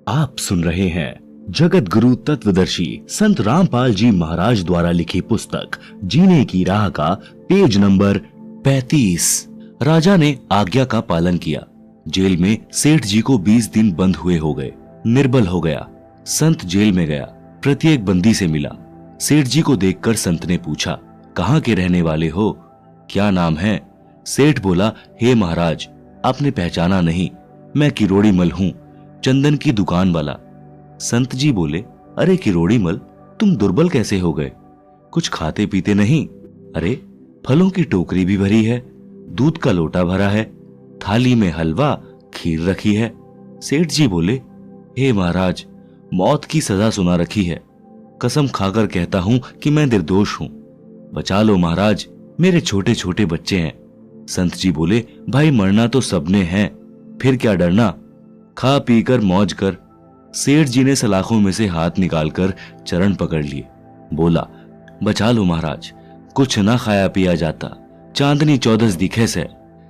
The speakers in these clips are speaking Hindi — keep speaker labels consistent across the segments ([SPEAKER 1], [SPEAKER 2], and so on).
[SPEAKER 1] आप सुन रहे हैं जगत गुरु तत्वदर्शी संत रामपाल जी महाराज द्वारा लिखी पुस्तक जीने की राह का पेज नंबर 35। राजा ने आज्ञा का पालन किया। जेल में सेठ जी को 20 दिन बंद हुए हो गए। निर्बल हो गया। संत जेल में गया, प्रत्येक बंदी से मिला। सेठ जी को देखकर संत ने पूछा, कहाँ के रहने वाले हो, क्या नाम है? सेठ बोला, हे महाराज, आपने पहचाना नहीं, मैं किरोड़ी मल हूँ, चंदन की दुकान वाला। संत जी बोले, अरे किरोड़ी मल, तुम दुर्बल कैसे हो गए? कुछ खाते पीते नहीं? अरे फलों की टोकरी भी भरी है, दूध का लोटा भरा है, थाली में हलवा खीर रखी है। सेठ जी बोले, हे महाराज, मौत की सजा सुना रखी है। कसम खाकर कहता हूं कि मैं निर्दोष हूं, बचा लो महाराज, मेरे छोटे छोटे बच्चे हैं। संत जी बोले, भाई मरना तो सबने है, फिर क्या डरना, खा पीकर मौज कर। सेठ जी ने सलाखों में से हाथ निकालकर चरण पकड़ लिए। बोला, बचा लो महाराज, कुछ ना खाया पिया जाता, चांदनी चौदस दिखे से।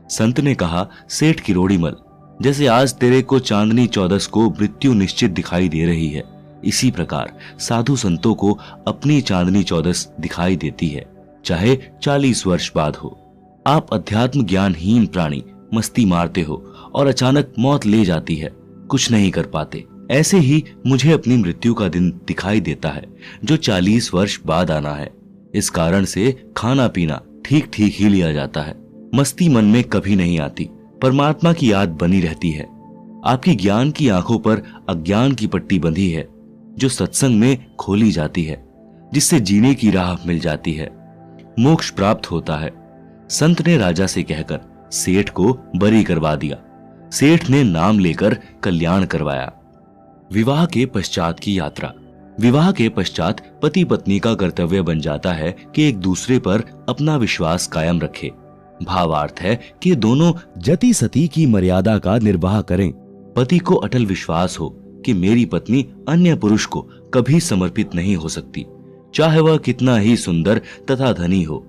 [SPEAKER 1] संत ने कहा, सेठ किरोड़ी मल, जैसे आज तेरे को चांदनी चौदस को मृत्यु निश्चित दिखाई दे रही है, इसी प्रकार साधु संतों को अपनी चांदनी चौदस दिखाई देती है, चाहे 40 वर्ष बाद हो। आप अध्यात्म ज्ञानहीन प्राणी मस्ती मारते हो और अचानक मौत ले जाती है, कुछ नहीं कर पाते। ऐसे ही मुझे अपनी मृत्यु का दिन दिखाई देता है, जो 40 वर्ष बाद आना है। इस कारण से खाना पीना ठीक ठीक ही लिया जाता है। मस्ती मन में कभी नहीं आती, परमात्मा की याद बनी रहती है। आपकी ज्ञान की आंखों पर अज्ञान की पट्टी बंधी है, जो सत्संग में खोली जाती है, जिससे जीने की राह मिल जाती है, मोक्ष प्राप्त होता है। संत ने राजा से कहकर सेठ को बरी करवा दिया। सेठ ने नाम लेकर कल्याण करवाया। विवाह के पश्चात की यात्रा। विवाह के पश्चात पति पत्नी का कर्तव्य बन जाता है कि एक दूसरे पर अपना विश्वास कायम रखे। भावार्थ है कि दोनों जति सती की मर्यादा का निर्वाह करें। पति को अटल विश्वास हो कि मेरी पत्नी अन्य पुरुष को कभी समर्पित नहीं हो सकती, चाहे वह कितना ही सुंदर तथा धनी हो।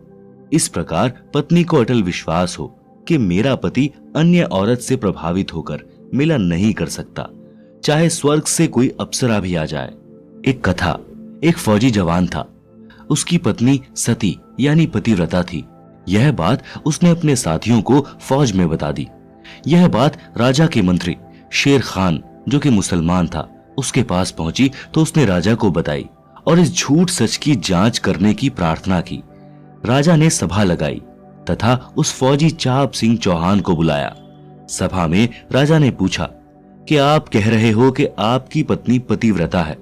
[SPEAKER 1] इस प्रकार पत्नी को अटल विश्वास हो कि मेरा पति अन्य औरत से प्रभावित होकर मिलन नहीं कर सकता, चाहे स्वर्ग से कोई अप्सरा भी आ जाए। एक कथा, एक फौजी जवान था। उसकी पत्नी सती यानी पतिव्रता थी। यह बात उसने अपने साथियों को फौज में बता दी। यह बात राजा के मंत्री शेर खान, जो कि मुसलमान था, उसके पास पहुंची तो उसने राजा को बताई और इस झूठ सच की जांच करने की प्रार्थना की। राजा ने सभा लगाई तथा उस फौजी चाप सिंह चौहान को बुलाया। सभा में राजा ने पूछा कि आप कह रहे हो कि आपकी पत्नी पतिव्रता है,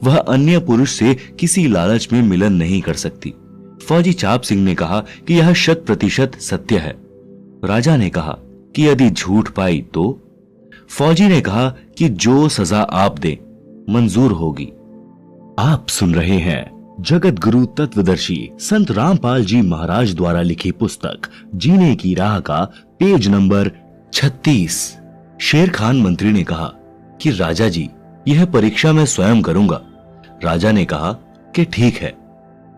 [SPEAKER 1] वह अन्य पुरुष से किसी लालच में मिलन नहीं कर सकती। फौजी चाप सिंह ने कहा कि यह 100% सत्य है। राजा ने कहा कि यदि झूठ पाई तो? फौजी ने कहा कि जो सजा आप दे मंजूर होगी। आप सुन रहे हैं जगत गुरु तत्वदर्शी संत रामपाल जी महाराज द्वारा लिखी पुस्तक जीने की राह का पेज नंबर 36। शेर खान मंत्री ने कहा कि राजा जी, यह परीक्षा मैं स्वयं करूंगा। राजा ने कहा कि ठीक है।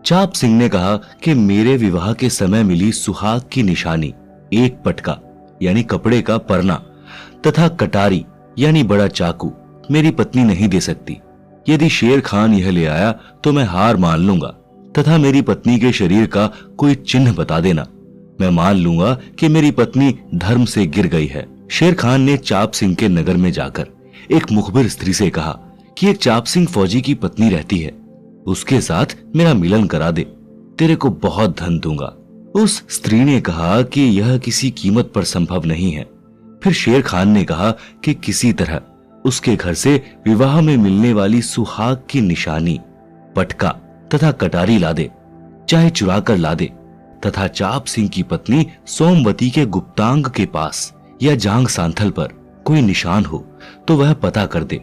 [SPEAKER 1] चाप सिंह ने कहा कि मेरे विवाह के समय मिली सुहाग की निशानी, एक पटका यानी कपड़े का परना तथा कटारी यानी बड़ा चाकू मेरी पत्नी नहीं दे सकती। यदि शेर खान यह ले आया तो मैं हार मान लूंगा तथा मेरी पत्नी के शरीर का कोई चिन्ह बता देना, मैं मान लूंगा कि मेरी पत्नी धर्म से गिर गई है। शेर खान ने चाप सिंह के नगर में जाकर एक मुखबिर स्त्री से कहा कि एक चाप सिंह फौजी की पत्नी रहती है, उसके साथ मेरा मिलन करा दे, तेरे को बहुत धन दूंगा। उस स्त्री ने कहा कि यह किसी कीमत पर संभव नहीं है। फिर शेर खान ने कहा कि किसी तरह उसके घर से विवाह में मिलने वाली सुहाग की निशानी, पटका तथा कटारी ला दे, चाहे चुरा कर ला दे, तथा चाप सिंह की पत्नी सोमवती के गुप्तांग के पास या जांग सांथल पर कोई निशान हो तो वह पता कर दे।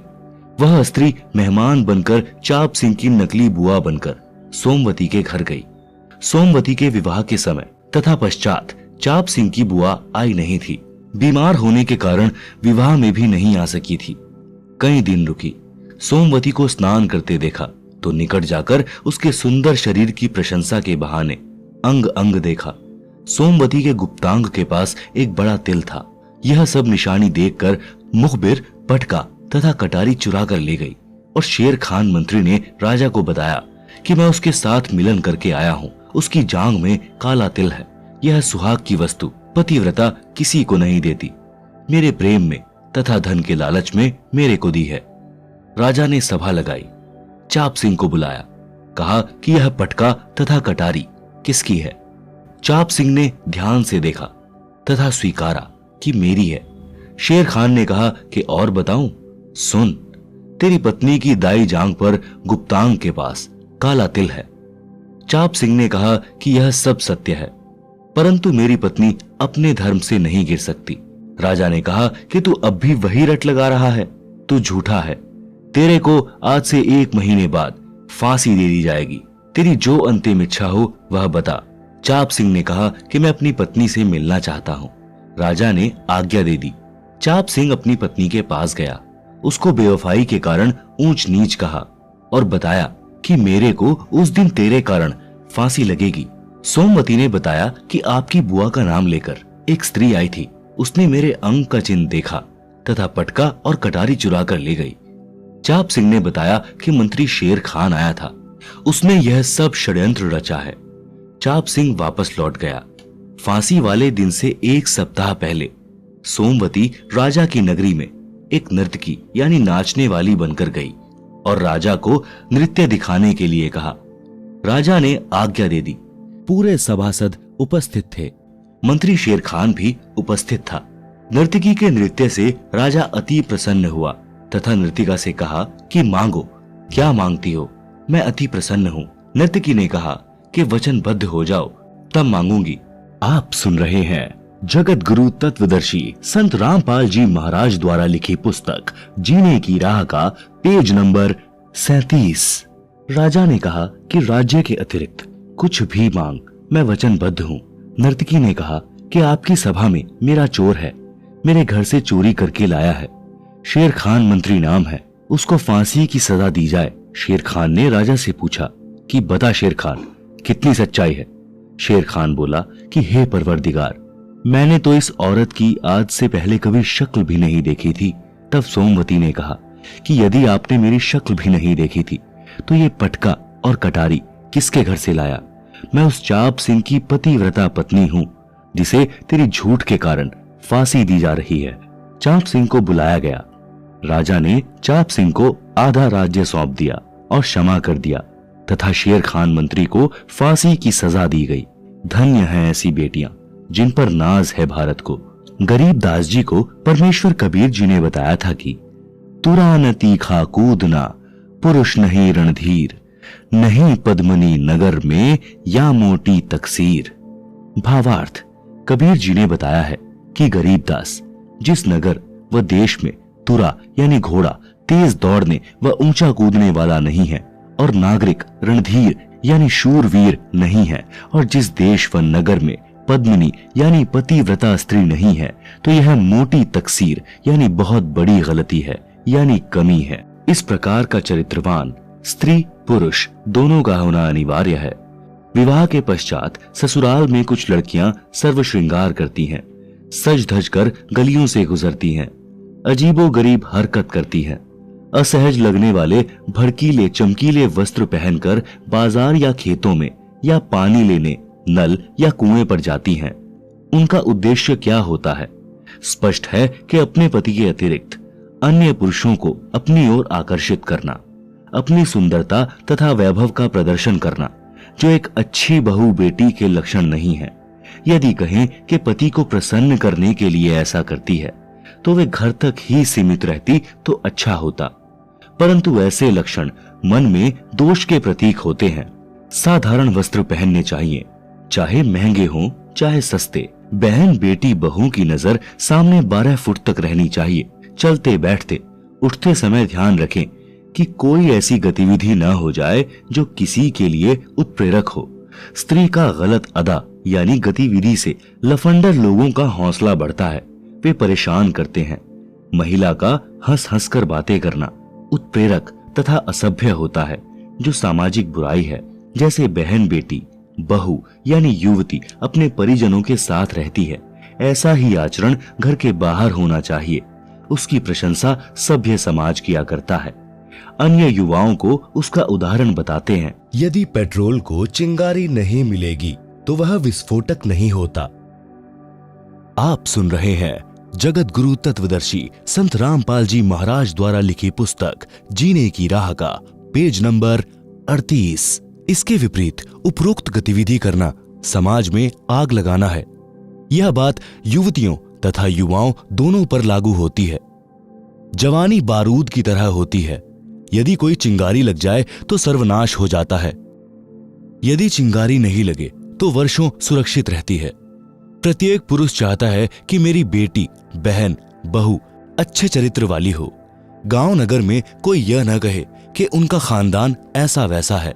[SPEAKER 1] वह स्त्री मेहमान बनकर चाप सिंह की नकली बुआ बनकर सोमवती के घर गई। सोमवती के विवाह के समय तथा पश्चात चाप सिंह की बुआ आई नहीं थी। बीमार होने के कारण विवाह में भी नहीं आ सकी थी। कई दिन रुकी। सोमवती को स्नान करते देखा तो निकट जाकर उसके सुंदर शरीर की प्रशंसा के बहाने अंग अंग देखा। सोमवती के गुप्तांग के पास एक बड़ा तिल था। यह सब निशानी देखकर मुखबिर पटका तथा कटारी चुरा कर ले गई और शेर खान मंत्री ने राजा को बताया कि मैं उसके साथ मिलन करके आया हूँ। उसकी जांग में काला तिल है। यह सुहाग की वस्तु पतिव्रता किसी को नहीं देती। मेरे प्रेम में तथा धन के लालच में मेरे को दी है। राजा ने सभा लगाई, चाप सिंह को बुलाया, कहा कि यह पटका तथा कटारी किसकी है। चाप सिंह ने ध्यान से देखा तथा स्वीकारा कि मेरी है। शेर खान ने कहा कि और बताऊं? सुन, तेरी पत्नी की दाई जांग पर गुप्तांग के पास काला तिल है। चाप सिंह ने कहा कि यह सब सत्य है, परंतु मेरी पत्नी अपने धर्म से नहीं गिर सकती। राजा ने कहा कि तू अब भी वही रट लगा रहा है, तू झूठा है। तेरे को आज से 1 महीने बाद फांसी दे दी जाएगी। तेरी जो अंतिम इच्छा हो वह बता। चाप सिंह ने कहा कि मैं अपनी पत्नी से मिलना चाहता हूँ। राजा ने आज्ञा दे दी। चाप सिंह अपनी पत्नी के पास गया, उसको बेवफाई के कारण ऊंच नीच कहा और बताया कि मेरे को उस दिन तेरे कारण फांसी लगेगी। सोमवती ने बताया कि आपकी बुआ का नाम लेकर एक स्त्री आई थी। उसने मेरे अंग का चिन्ह देखा तथा पटका और कटारी चुरा कर ले गई। चाप सिंह ने बताया कि मंत्री शेर खान आया था, उसने यह सब षड्यंत्र रचा है। चाप सिंह वापस लौट गया। फांसी वाले दिन से 1 सप्ताह पहले सोमवती राजा की नगरी में एक नर्तकी यानी नाचने वाली बनकर गई और राजा को नृत्य दिखाने के लिए कहा। राजा ने आज्ञा दे दी। पूरे सभासद उपस्थित थे। मंत्री शेर खान भी उपस्थित था। नर्तकी के नृत्य से राजा अति प्रसन्न हुआ तथा नर्तिका से कहा कि मांगो, क्या मांगती हो? मैं अति प्रसन्न हूँ। नर्तकी ने कहा कि वचनबद्ध हो जाओ, तब मांगूंगी। आप सुन रहे हैं जगत गुरु तत्वदर्शी संत रामपाल जी महाराज द्वारा लिखी पुस्तक जीने की राह का पेज नंबर 37। राजा ने कहा कि राज्य के अतिरिक्त कुछ भी मांग, मैं वचनबद्ध हूँ। नर्तकी ने कहा कि आपकी सभा में मेरा चोर है, मेरे घर से चोरी करके लाया है। शेर खान मंत्री नाम है, उसको फांसी की सजा दी जाए। शेर खान ने राजा से पूछा कि बता शेर खान, कितनी सच्चाई है? शेर खान बोला कि हे परवरदिगार, मैंने तो इस औरत की आज से पहले कभी शक्ल भी नहीं देखी थी। तब सोमवती ने कहा कि यदि आपने मेरी शक्ल भी नहीं देखी थी तो ये पटका और कटारी किसके घर से लाया? मैं उस चाप सिंह की पतिव्रता पत्नी हूँ जिसे तेरी झूठ के कारण फांसी दी जा रही है। चाप सिंह को बुलाया गया। राजा ने चाप सिंह को आधा राज्य सौंप दिया और क्षमा कर दिया तथा शेर खान मंत्री को फांसी की सजा दी गई। धन्य है ऐसी बेटियां जिन पर नाज है भारत को। गरीब दास जी को परमेश्वर कबीर जी ने बताया था कि तुरा न तीखा कूदना, पुरुष नहीं रणधीर, नहीं पद्मनी नगर में या मोटी तकसीर। भावार्थ, कबीर जी ने बताया है कि गरीब दास जिस नगर व देश में तुरा यानी घोड़ा तेज दौड़ने व ऊंचा कूदने वाला नहीं है और नागरिक रणधीर यानी शूरवीर नहीं है, और जिस देश व नगर में पद्मिनी यानी पतिव्रता स्त्री नहीं है, तो यह मोटी तकसीर यानी बहुत बड़ी गलती है यानी कमी है। इस प्रकार का चरित्रवान स्त्री पुरुष दोनों का होना अनिवार्य है। विवाह के पश्चात ससुराल में कुछ लड़कियां सर्व श्रृंगार करती हैं, सज धज कर गलियों से गुजरती हैं, अजीबो गरीब हरकत करती हैं, असहज लगने वाले भड़कीले चमकीले वस्त्र पहनकर बाजार या खेतों में या पानी लेने नल या कुएं पर जाती हैं। उनका उद्देश्य क्या होता है? स्पष्ट है कि अपने पति के अतिरिक्त अन्य पुरुषों को अपनी ओर आकर्षित करना, अपनी सुंदरता तथा वैभव का प्रदर्शन करना, जो एक अच्छी बहू बेटी के लक्षण नहीं है। यदि कहें कि पति को प्रसन्न करने के लिए ऐसा करती है तो वे घर तक ही सीमित रहती तो अच्छा होता, परंतु ऐसे लक्षण मन में दोष के प्रतीक होते हैं। साधारण वस्त्र पहनने चाहिए, चाहे महंगे हों चाहे सस्ते। बहन बेटी बहू की नजर सामने 12 फुट तक रहनी चाहिए। चलते बैठते उठते समय ध्यान रखें कि कोई ऐसी गतिविधि न हो जाए जो किसी के लिए उत्प्रेरक हो। स्त्री का गलत अदा यानी गतिविधि से लफंडर लोगों का हौसला बढ़ता है, वे परेशान करते हैं। महिला का हंस हंस कर बातें करना उत्प्रेरक तथा असभ्य होता है, जो सामाजिक बुराई है। जैसे बहन बेटी बहू यानी युवती अपने परिजनों के साथ रहती है, ऐसा ही आचरण घर के बाहर होना चाहिए। उसकी प्रशंसा सभ्य समाज किया करता है। अन्य युवाओं को उसका उदाहरण बताते हैं।
[SPEAKER 2] यदि पेट्रोल को चिंगारी नहीं मिलेगी तो वह विस्फोटक नहीं होता।
[SPEAKER 1] आप सुन रहे हैं जगत गुरु तत्वदर्शी संत रामपाल जी महाराज द्वारा लिखी पुस्तक जीने की राह का पेज नंबर 38। इसके विपरीत उपरोक्त गतिविधि करना समाज में आग लगाना है। यह बात युवतियों तथा युवाओं दोनों पर लागू होती है। जवानी बारूद की तरह होती है। यदि कोई चिंगारी लग जाए तो सर्वनाश हो जाता है। यदि चिंगारी नहीं लगे तो वर्षों सुरक्षित रहती है। प्रत्येक पुरुष चाहता है कि मेरी बेटी, बहन, बहू अच्छे चरित्र वाली हो। गांव नगर में कोई यह न कहे कि उनका खानदान ऐसा वैसा है।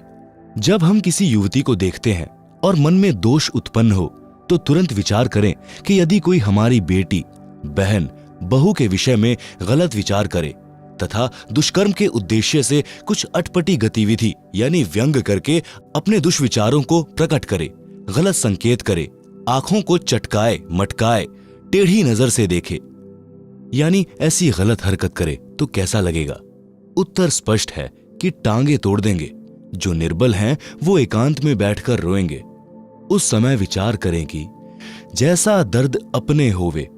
[SPEAKER 1] जब हम किसी युवती को देखते हैं और मन में दोष उत्पन्न हो तो तुरंत विचार करें कि यदि कोई हमारी बेटी, बहन, बहू के विषय में गलत विचार करे तथा दुष्कर्म के उद्देश्य से कुछ अटपटी गतिविधि यानी व्यंग करके अपने दुष्विचारों को प्रकट करे, गलत संकेत करे, आंखों को चटकाए, मटकाए, टेढ़ी नजर से देखे, यानी ऐसी गलत हरकत करे तो कैसा लगेगा? उत्तर स्पष्ट है कि टांगे तोड़ देंगे। जो निर्बल हैं वो एकांत में बैठकर रोएंगे। उस समय विचार करें कि जैसा दर्द अपने होवे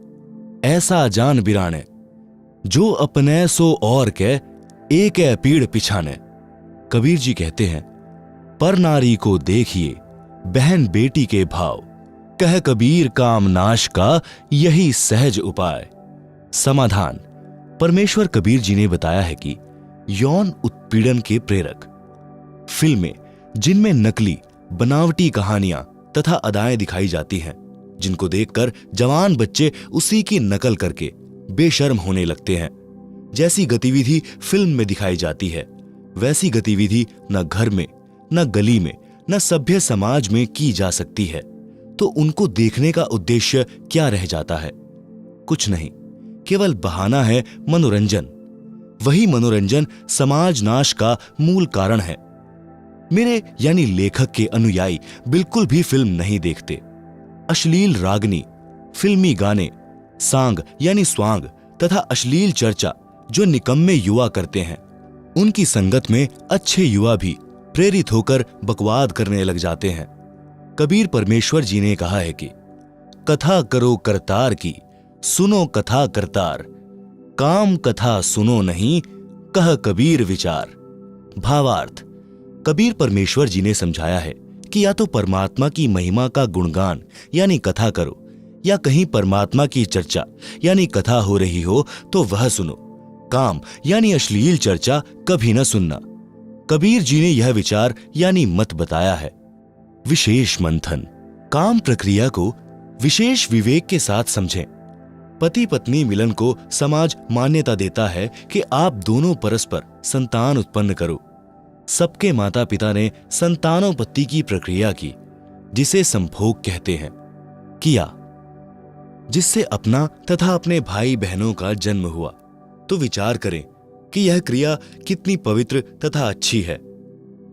[SPEAKER 1] ऐसा जान बिराने, जो अपने सो और के एक है पीड़ पिछाने। कबीर जी कहते हैं, पर नारी को देखिए बहन बेटी के भाव, कह कबीर काम नाश का यही सहज उपाय। समाधान। परमेश्वर कबीर जी ने बताया है कि यौन उत्पीड़न के प्रेरक फिल्में जिनमें नकली बनावटी कहानियां तथा अदाएं दिखाई जाती हैं, जिनको देखकर जवान बच्चे उसी की नकल करके बेशर्म होने लगते हैं। जैसी गतिविधि फिल्म में दिखाई जाती है वैसी गतिविधि न घर में, न गली में, न सभ्य समाज में की जा सकती है। तो उनको देखने का उद्देश्य क्या रह जाता है? कुछ नहीं, केवल बहाना है मनोरंजन। वही मनोरंजन समाज नाश का मूल कारण है। मेरे यानी लेखक के अनुयायी बिल्कुल भी फिल्म नहीं देखते। अश्लील रागनी, फिल्मी गाने, सांग यानी स्वांग तथा अश्लील चर्चा जो निकम्मे युवा करते हैं, उनकी संगत में अच्छे युवा भी प्रेरित होकर बकवाद करने लग जाते हैं। कबीर परमेश्वर जी ने कहा है कि कथा करो करतार की, सुनो कथा करतार, काम कथा सुनो नहीं, कह कबीर विचार। भावार्थ। कबीर परमेश्वर जी ने समझाया है कि या तो परमात्मा की महिमा का गुणगान यानी कथा करो, या कहीं परमात्मा की चर्चा यानी कथा हो रही हो तो वह सुनो। काम यानी अश्लील चर्चा कभी न सुनना। कबीर जी ने यह विचार यानी मत बताया है। विशेष मंथन। काम प्रक्रिया को विशेष विवेक के साथ समझें। पति पत्नी मिलन को समाज मान्यता देता है कि आप दोनों परस्पर संतान उत्पन्न करो। सबके माता पिता ने संतानोत्पत्ति की प्रक्रिया की, जिसे संभोग कहते हैं, किया, जिससे अपना तथा अपने भाई बहनों का जन्म हुआ। तो विचार करें कि यह क्रिया कितनी पवित्र तथा अच्छी है,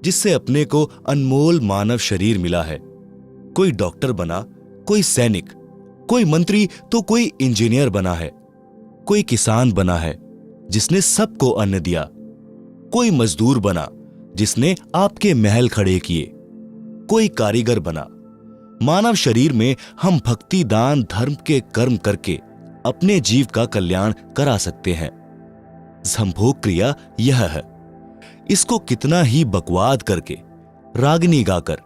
[SPEAKER 1] जिससे अपने को अनमोल मानव शरीर मिला है। कोई डॉक्टर बना, कोई सैनिक, कोई मंत्री तो कोई इंजीनियर बना है, कोई किसान बना है जिसने सबको अन्न दिया, कोई मजदूर बना जिसने आपके महल खड़े किए, कोई कारीगर बना। मानव शरीर में हम भक्ति, दान, धर्म के कर्म करके अपने जीव का कल्याण करा सकते हैं। संभोग क्रिया यह है। इसको कितना ही बकवाद करके, रागनी गाकर,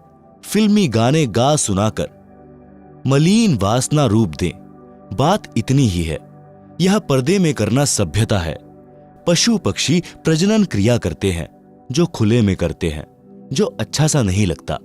[SPEAKER 1] फिल्मी गाने गा सुनाकर मलिन वासना रूप दें, बात इतनी ही है। यह पर्दे में करना सभ्यता है। पशु पक्षी प्रजनन क्रिया करते हैं जो खुले में करते हैं, जो अच्छा सा नहीं लगता।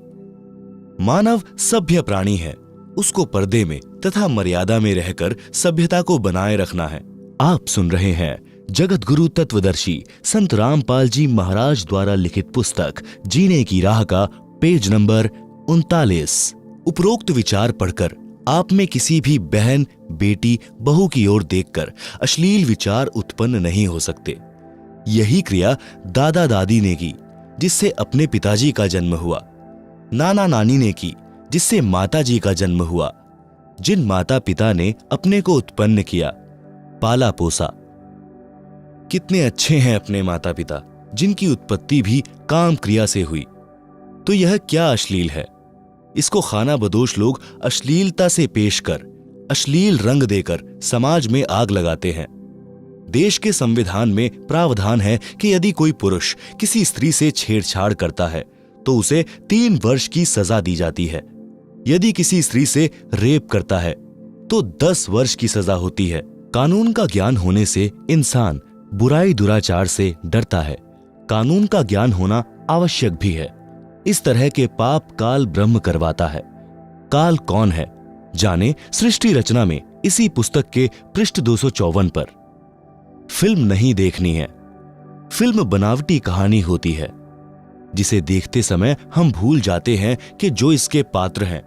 [SPEAKER 1] मानव सभ्य प्राणी है, उसको पर्दे में तथा मर्यादा में रहकर सभ्यता को बनाए रखना है। आप सुन रहे हैं जगत गुरु तत्वदर्शी संत रामपाल जी महाराज द्वारा लिखित पुस्तक जीने की राह का पेज नंबर 39। उपरोक्त विचार पढ़कर आप में किसी भी बहन, बेटी, बहू की ओर देखकर अश्लील विचार उत्पन्न नहीं हो सकते। यही क्रिया दादा दादी ने की, जिससे अपने पिताजी का जन्म हुआ। नाना नानी ने की, जिससे माताजी का जन्म हुआ। जिन माता पिता ने अपने को उत्पन्न किया, पाला पोसा,
[SPEAKER 2] कितने अच्छे हैं अपने माता पिता, जिनकी उत्पत्ति भी काम क्रिया से हुई। तो यह क्या अश्लील है? इसको खानाबदोश लोग अश्लीलता से पेश कर, अश्लील रंग देकर समाज में आग लगाते हैं। देश के संविधान में प्रावधान है कि यदि कोई पुरुष किसी स्त्री से छेड़छाड़ करता है तो उसे 3 वर्ष की सजा दी जाती है। यदि किसी स्त्री से रेप करता है तो 10 वर्ष की सजा होती है। कानून का ज्ञान होने से इंसान बुराई दुराचार से डरता है। कानून का ज्ञान होना आवश्यक भी है। इस तरह के पाप काल ब्रह्म करवाता है। काल कौन है जाने सृष्टि रचना में इसी पुस्तक के पृष्ठ 254 पर। फिल्म नहीं देखनी है। फिल्म बनावटी कहानी होती है जिसे देखते समय हम भूल जाते हैं कि जो इसके पात्र हैं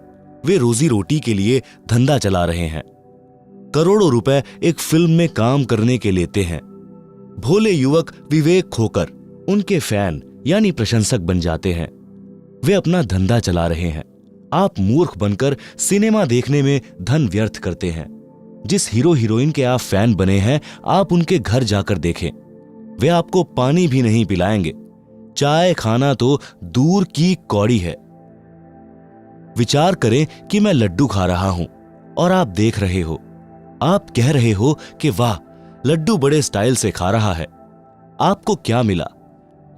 [SPEAKER 2] वे रोजी रोटी के लिए धंधा चला रहे हैं। करोड़ों रुपए एक फिल्म में काम करने के लेते हैं। भोले युवक विवेक खोकर उनके फैन यानी प्रशंसक बन जाते हैं। वे अपना धंधा चला रहे हैं। आप मूर्ख बनकर सिनेमा देखने में धन व्यर्थ करते हैं। जिस हीरो हीरोइन के आप फैन बने हैं, आप उनके घर जाकर देखें। वे आपको पानी भी नहीं पिलाएंगे। चाय खाना तो दूर की कौड़ी है। विचार करें कि मैं लड्डू खा रहा हूं और आप देख रहे हो। आप कह रहे हो कि वाह, लड्डू बड़े स्टाइल से खा रहा है। आपको क्या मिला?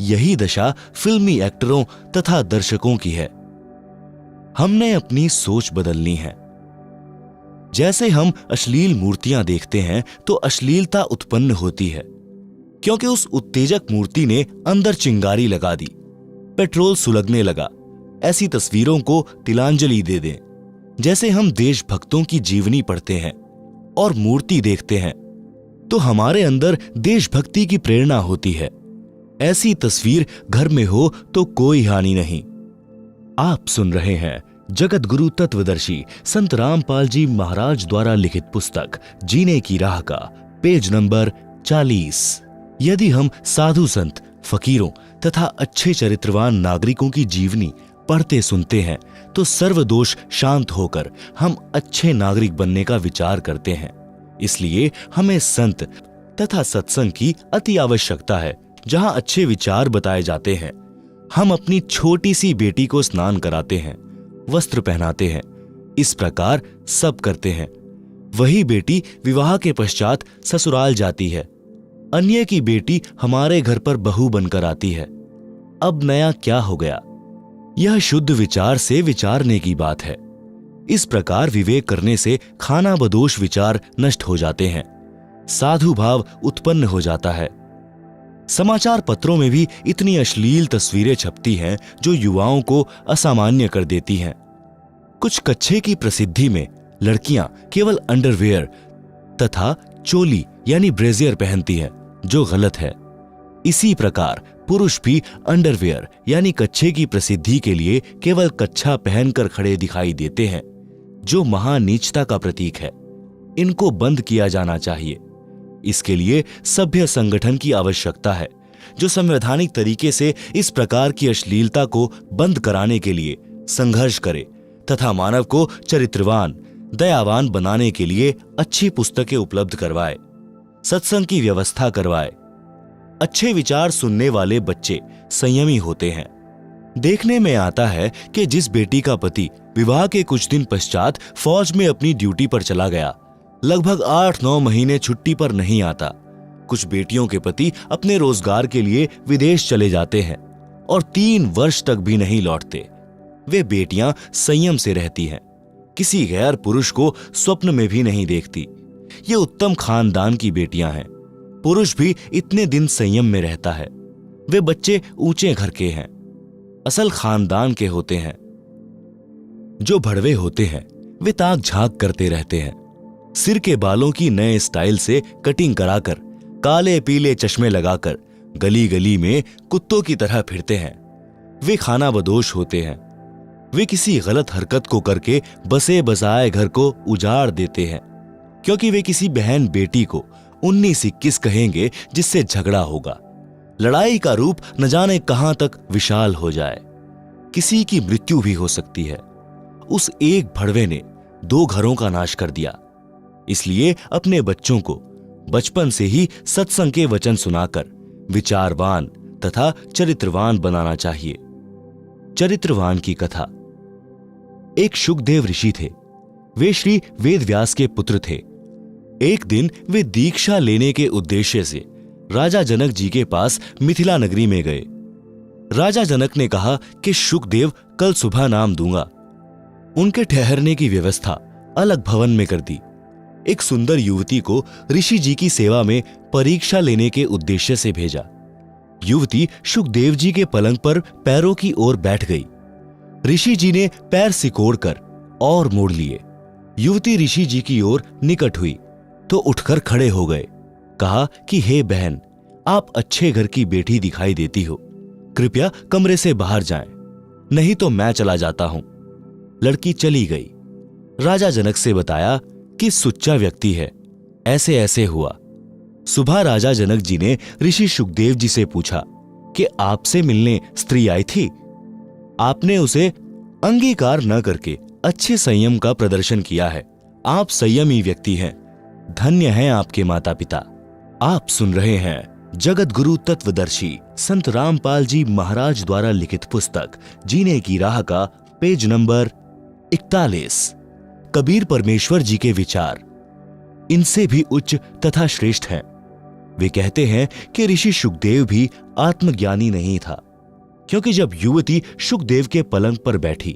[SPEAKER 2] यही दशा फिल्मी एक्टरों तथा दर्शकों की है। हमने अपनी सोच बदलनी है। जैसे हम अश्लील मूर्तियां देखते हैं तो अश्लीलता उत्पन्न होती है, क्योंकि उस उत्तेजक मूर्ति ने अंदर चिंगारी लगा दी, पेट्रोल सुलगने लगा। ऐसी तस्वीरों को तिलांजलि दे दें। जैसे हम देशभक्तों की जीवनी पढ़ते हैं और मूर्ति देखते हैं तो हमारे अंदर देशभक्ति की प्रेरणा होती है। ऐसी तस्वीर घर में हो तो कोई हानि नहीं। आप सुन रहे हैं जगत गुरु तत्वदर्शी संत रामपाल जी महाराज द्वारा लिखित पुस्तक जीने की राह का पेज नंबर 40। यदि हम साधु संत, फकीरों तथा अच्छे चरित्रवान नागरिकों की जीवनी पढ़ते सुनते हैं तो सर्वदोष शांत होकर हम अच्छे नागरिक बनने का विचार करते हैं। इसलिए हमें संत तथा सत्संग की अति आवश्यकता है। जहां अच्छे विचार बताए जाते हैं, हम अपनी छोटी सी बेटी को स्नान कराते हैं, वस्त्र पहनाते हैं। इस प्रकार सब करते हैं। वही बेटी विवाह के पश्चात ससुराल जाती है। अन्य की बेटी हमारे घर पर बहू बनकर आती है। अब नया क्या हो गया? यह शुद्ध विचार से विचारने की बात है। इस प्रकार विवेक करने से खानाबदोश विचार नष्ट हो जाते हैं। साधु भाव उत्पन्न हो जाता है। समाचार पत्रों में भी इतनी अश्लील तस्वीरें छपती हैं जो युवाओं को असामान्य कर देती हैं। कुछ कच्छे की प्रसिद्धि में लड़कियां केवल अंडरवेयर तथा चोली यानी ब्रेजियर पहनती हैं, जो गलत है। इसी प्रकार पुरुष भी अंडरवेयर यानी कच्छे की प्रसिद्धि के लिए केवल कच्छा पहनकर खड़े दिखाई देते हैं, जो महानीचता का प्रतीक है। इनको बंद किया जाना चाहिए। इसके लिए सभ्य संगठन की आवश्यकता है, जो संवैधानिक तरीके से इस प्रकार की अश्लीलता को बंद कराने के लिए संघर्ष करे तथा मानव को चरित्रवान, दयावान बनाने के लिए अच्छी पुस्तकें उपलब्ध करवाए, सत्संग की व्यवस्था करवाए। अच्छे विचार सुनने वाले बच्चे संयमी होते हैं। देखने में आता है कि जिस बेटी का पति विवाह के कुछ दिन पश्चात फौज में अपनी ड्यूटी पर चला गया, लगभग 8-9 महीने छुट्टी पर नहीं आता। कुछ बेटियों के पति अपने रोजगार के लिए विदेश चले जाते हैं और 3 वर्ष तक भी नहीं लौटते। वे बेटियां संयम से रहती हैं, किसी गैर पुरुष को स्वप्न में भी नहीं देखती। ये उत्तम खानदान की बेटियां हैं। पुरुष भी इतने दिन संयम में रहता है। वे बच्चे ऊंचे घर के हैं, असल खानदान के होते हैं। जो भड़वे होते हैं वे ताक झांक करते रहते हैं। सिर के बालों की नए स्टाइल से कटिंग कराकर, काले पीले चश्मे लगाकर गली गली में कुत्तों की तरह फिरते हैं। वे खानाबदोश होते हैं। वे किसी गलत हरकत को करके बसे बसाए घर को उजाड़ देते हैं, क्योंकि वे किसी बहन बेटी को 19-21 कहेंगे जिससे झगड़ा होगा। लड़ाई का रूप न जाने कहां तक विशाल हो जाए। किसी की मृत्यु भी हो सकती है। उस एक भड़वे ने 2 घरों का नाश कर दिया। इसलिए अपने बच्चों को बचपन से ही सत्संग के वचन सुनाकर विचारवान तथा चरित्रवान बनाना चाहिए। चरित्रवान की कथा। एक शुकदेव ऋषि थे। वे श्री वेदव्यास के पुत्र थे। एक दिन वे दीक्षा लेने के उद्देश्य से राजा जनक जी के पास मिथिला नगरी में गए। राजा जनक ने कहा कि शुकदेव कल सुबह नाम दूंगा। उनके ठहरने की व्यवस्था अलग भवन में कर दी। एक सुंदर युवती को ऋषि जी की सेवा में परीक्षा लेने के उद्देश्य से भेजा। युवती शुकदेव जी के पलंग पर पैरों की ओर बैठ गई। ऋषि जी ने पैर सिकोड़कर और मोड़ लिए। युवती ऋषि जी की ओर निकट हुई तो उठकर खड़े हो गए। कहा कि हे बहन, आप अच्छे घर की बेटी दिखाई देती हो, कृपया कमरे से बाहर जाएं, नहीं तो मैं चला जाता हूं। लड़की चली गई। राजा जनक से बताया कि सुच्चा व्यक्ति है, ऐसे ऐसे हुआ। सुबह राजा जनक जी ने ऋषि शुकदेव जी से पूछा कि आपसे मिलने स्त्री आई थी। आपने उसे अंगीकार न करके अच्छे संयम का प्रदर्शन किया है। आप संयमी व्यक्ति हैं। धन्य हैं आपके माता पिता। आप सुन रहे हैं जगत गुरु तत्वदर्शी संत रामपाल जी महाराज द्वारा लिखित पुस्तक जीने की राह का पेज नंबर 41। कबीर परमेश्वर जी के विचार इनसे भी उच्च तथा श्रेष्ठ हैं। वे कहते हैं कि ऋषि शुकदेव भी आत्मज्ञानी नहीं था, क्योंकि जब युवती शुकदेव के पलंग पर बैठी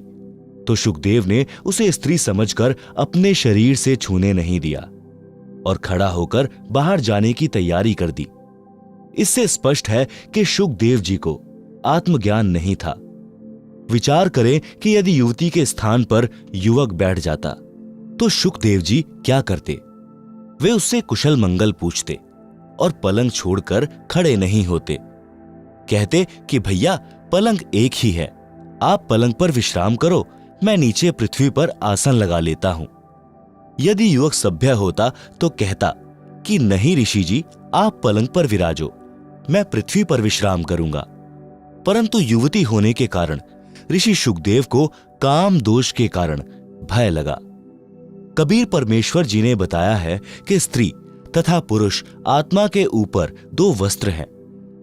[SPEAKER 2] तो शुकदेव ने उसे स्त्री समझकर अपने शरीर से छूने नहीं दिया और खड़ा होकर बाहर जाने की तैयारी कर दी। इससे स्पष्ट है कि शुकदेव जी को आत्मज्ञान नहीं था। विचार करें कि यदि युवती के स्थान पर युवक बैठ जाता तो शुकदेव जी क्या करते? वे उससे कुशल मंगल पूछते और पलंग छोड़कर खड़े नहीं होते। कहते कि भैया, पलंग एक ही है, आप पलंग पर विश्राम करो, मैं नीचे पृथ्वी पर आसन लगा लेता हूं। यदि युवक सभ्य होता तो कहता कि नहीं ऋषि जी, आप पलंग पर विराजो, मैं पृथ्वी पर विश्राम करूंगा। परंतु युवती होने के कारण ऋषि शुकदेव को काम दोष के कारण भय लगा। कबीर परमेश्वर जी ने बताया है कि स्त्री तथा पुरुष आत्मा के ऊपर दो वस्त्र हैं।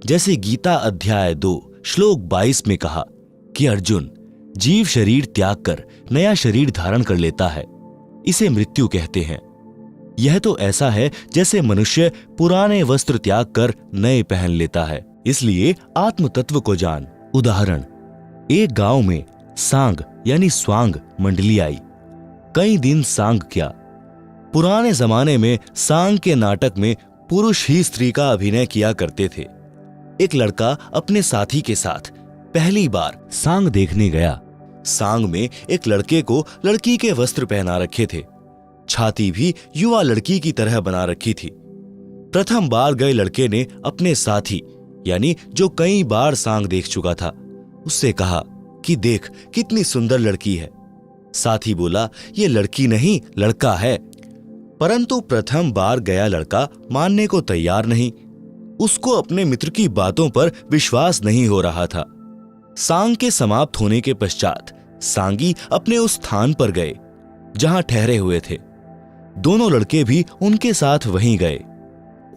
[SPEAKER 2] जैसे गीता अध्याय 2 श्लोक 22 में कहा कि अर्जुन, जीव शरीर त्याग कर नया शरीर धारण कर लेता है, इसे मृत्यु कहते हैं। यह तो ऐसा है जैसे मनुष्य पुराने वस्त्र त्याग कर नए पहन लेता है। इसलिए आत्म तत्व को जान। उदाहरण, एक गांव में सांग यानी स्वांग मंडली आई। कई दिन सांग क्या, पुराने जमाने में सांग के नाटक में पुरुष ही स्त्री का अभिनय किया करते थे। एक लड़का अपने साथी के साथ पहली बार सांग देखने गया। सांग में एक लड़के को लड़की के वस्त्र पहना रखे थे। छाती भी युवा लड़की की तरह बना रखी थी। प्रथम बार गए लड़के ने अपने साथी यानी जो कई बार सांग देख चुका था उससे कहा कि देख कितनी सुंदर लड़की है। साथी बोला, ये लड़की नहीं लड़का है। परंतु प्रथम बार गया लड़का मानने को तैयार नहीं। उसको अपने मित्र की बातों पर विश्वास नहीं हो रहा था। सांग के समाप्त होने के पश्चात सांगी अपने उस स्थान पर गए जहां ठहरे हुए थे। दोनों लड़के भी उनके साथ वहीं गए।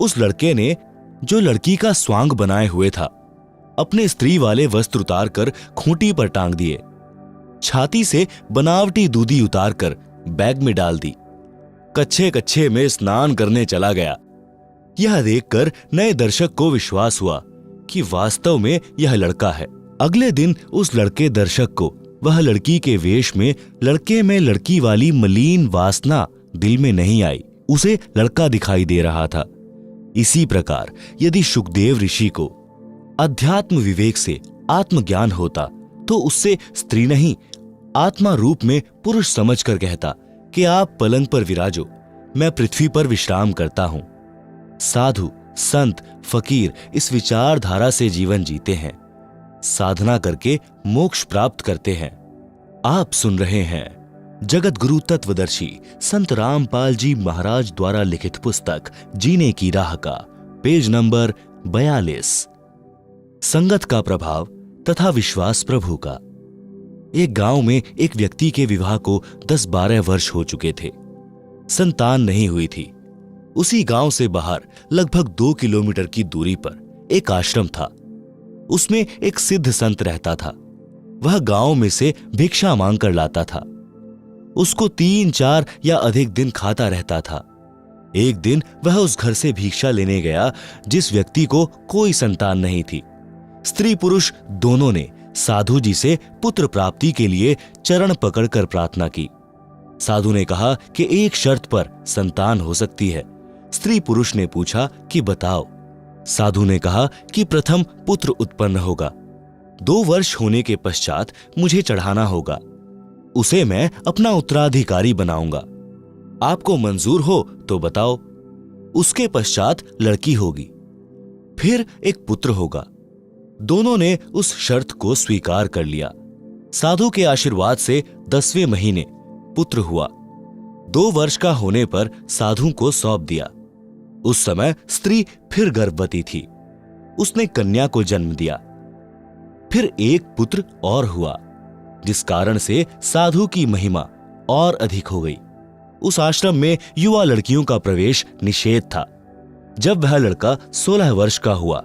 [SPEAKER 2] उस लड़के ने, जो लड़की का स्वांग बनाए हुए था, अपने स्त्री वाले वस्त्र उतार कर खूंटी पर टांग दिए। छाती से बनावटी दूधी उतार कर बैग में डाल दी। कच्छे कच्छे में स्नान करने चला गया। यह देखकर नए दर्शक को विश्वास हुआ कि वास्तव में यह लड़का है। अगले दिन उस लड़के दर्शक को वह लड़की के वेश में लड़के में लड़की वाली मलिन वासना दिल में नहीं आई। उसे लड़का दिखाई दे रहा था। इसी प्रकार यदि शुकदेव ऋषि को अध्यात्म विवेक से आत्मज्ञान होता तो उससे स्त्री नहीं आत्मा रूप में पुरुष समझकर कहता कि आप पलंग पर विराजो, मैं पृथ्वी पर विश्राम करता हूं। साधु, संत, फकीर इस विचारधारा से जीवन जीते हैं, साधना करके मोक्ष प्राप्त करते हैं। आप सुन रहे हैं जगत गुरु तत्वदर्शी संत रामपाल जी महाराज द्वारा लिखित पुस्तक जीने की राह का पेज नंबर 42। संगत का प्रभाव तथा विश्वास प्रभु का। एक गांव में एक व्यक्ति के विवाह को 10-12 वर्ष हो चुके थे। संतान नहीं हुई थी। उसी गांव से बाहर लगभग 2 किलोमीटर की दूरी पर एक आश्रम था। उसमें एक सिद्ध संत रहता था। वह गांव में से भिक्षा मांग कर लाता था। उसको 3-4 या अधिक दिन खाता रहता था। एक दिन वह उस घर से भिक्षा लेने गया जिस व्यक्ति को कोई संतान नहीं थी। स्त्री पुरुष दोनों ने साधु जी से पुत्र प्राप्ति के लिए चरण पकड़कर प्रार्थना की। साधु ने कहा कि एक शर्त पर संतान हो सकती है। स्त्री पुरुष ने पूछा कि बताओ। साधु ने कहा कि प्रथम पुत्र उत्पन्न होगा, 2 वर्ष होने के पश्चात मुझे चढ़ाना होगा, उसे मैं अपना उत्तराधिकारी बनाऊंगा। आपको मंजूर हो तो बताओ। उसके पश्चात लड़की होगी, फिर एक पुत्र होगा। दोनों ने उस शर्त को स्वीकार कर लिया। साधु के आशीर्वाद से 10वें महीने पुत्र हुआ। 2 वर्ष का होने पर साधु को सौंप दिया। उस समय स्त्री फिर गर्भवती थी। उसने कन्या को जन्म दिया। फिर एक पुत्र और हुआ, जिस कारण से साधु की महिमा और अधिक हो गई। उस आश्रम में युवा लड़कियों का प्रवेश निषेध था। जब वह लड़का 16 वर्ष का हुआ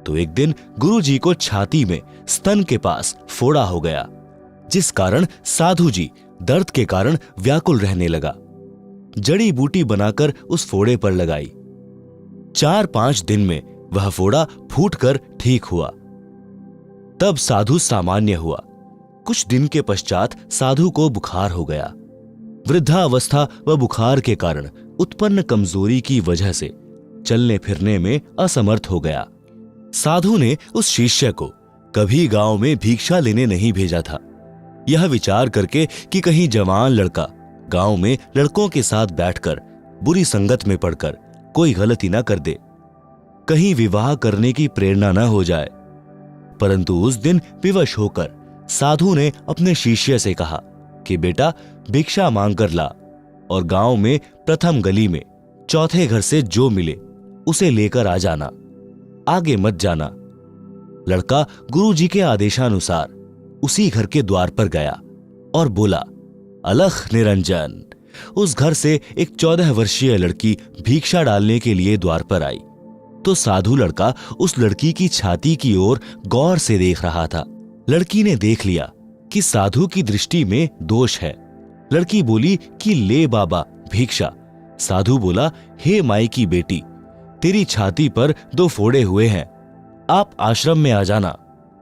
[SPEAKER 2] तो एक दिन गुरुजी को छाती में स्तन के पास फोड़ा हो गया, जिस कारण साधु जी दर्द के कारण व्याकुल रहने लगा। जड़ी बूटी बनाकर उस फोड़े पर लगाई। 4-5 दिन में वह फोड़ा फूटकर ठीक हुआ। तब साधु सामान्य हुआ। कुछ दिन के पश्चात साधु को बुखार हो गया। वृद्धावस्था व बुखार के कारण उत्पन्न कमजोरी की वजह से चलने फिरने में असमर्थ हो गया। साधु ने उस शिष्य को कभी गांव में भिक्षा लेने नहीं भेजा था, यह विचार करके कि कहीं जवान लड़का गांव में लड़कों के साथ बैठकर बुरी संगत में पड़कर कोई गलती ना कर दे, कहीं विवाह करने की प्रेरणा न हो जाए। परंतु उस दिन विवश होकर साधु ने अपने शिष्य से कहा कि बेटा भिक्षा मांग कर ला और गांव में प्रथम गली में चौथे घर से जो मिले उसे लेकर आ जाना, आगे मत जाना। लड़का गुरुजी के आदेशानुसार उसी घर के द्वार पर गया और बोला, अलख निरंजन। उस घर से एक 14 वर्षीय लड़की भिक्षा डालने के लिए द्वार पर आई तो साधु लड़का उस लड़की की छाती की ओर गौर से देख रहा था। लड़की ने देख लिया कि साधु की दृष्टि में दोष है। लड़की बोली कि ले बाबा भिक्षा। साधु बोला, हे माई की बेटी, तेरी छाती पर 2 फोड़े हुए हैं, आप आश्रम में आ जाना,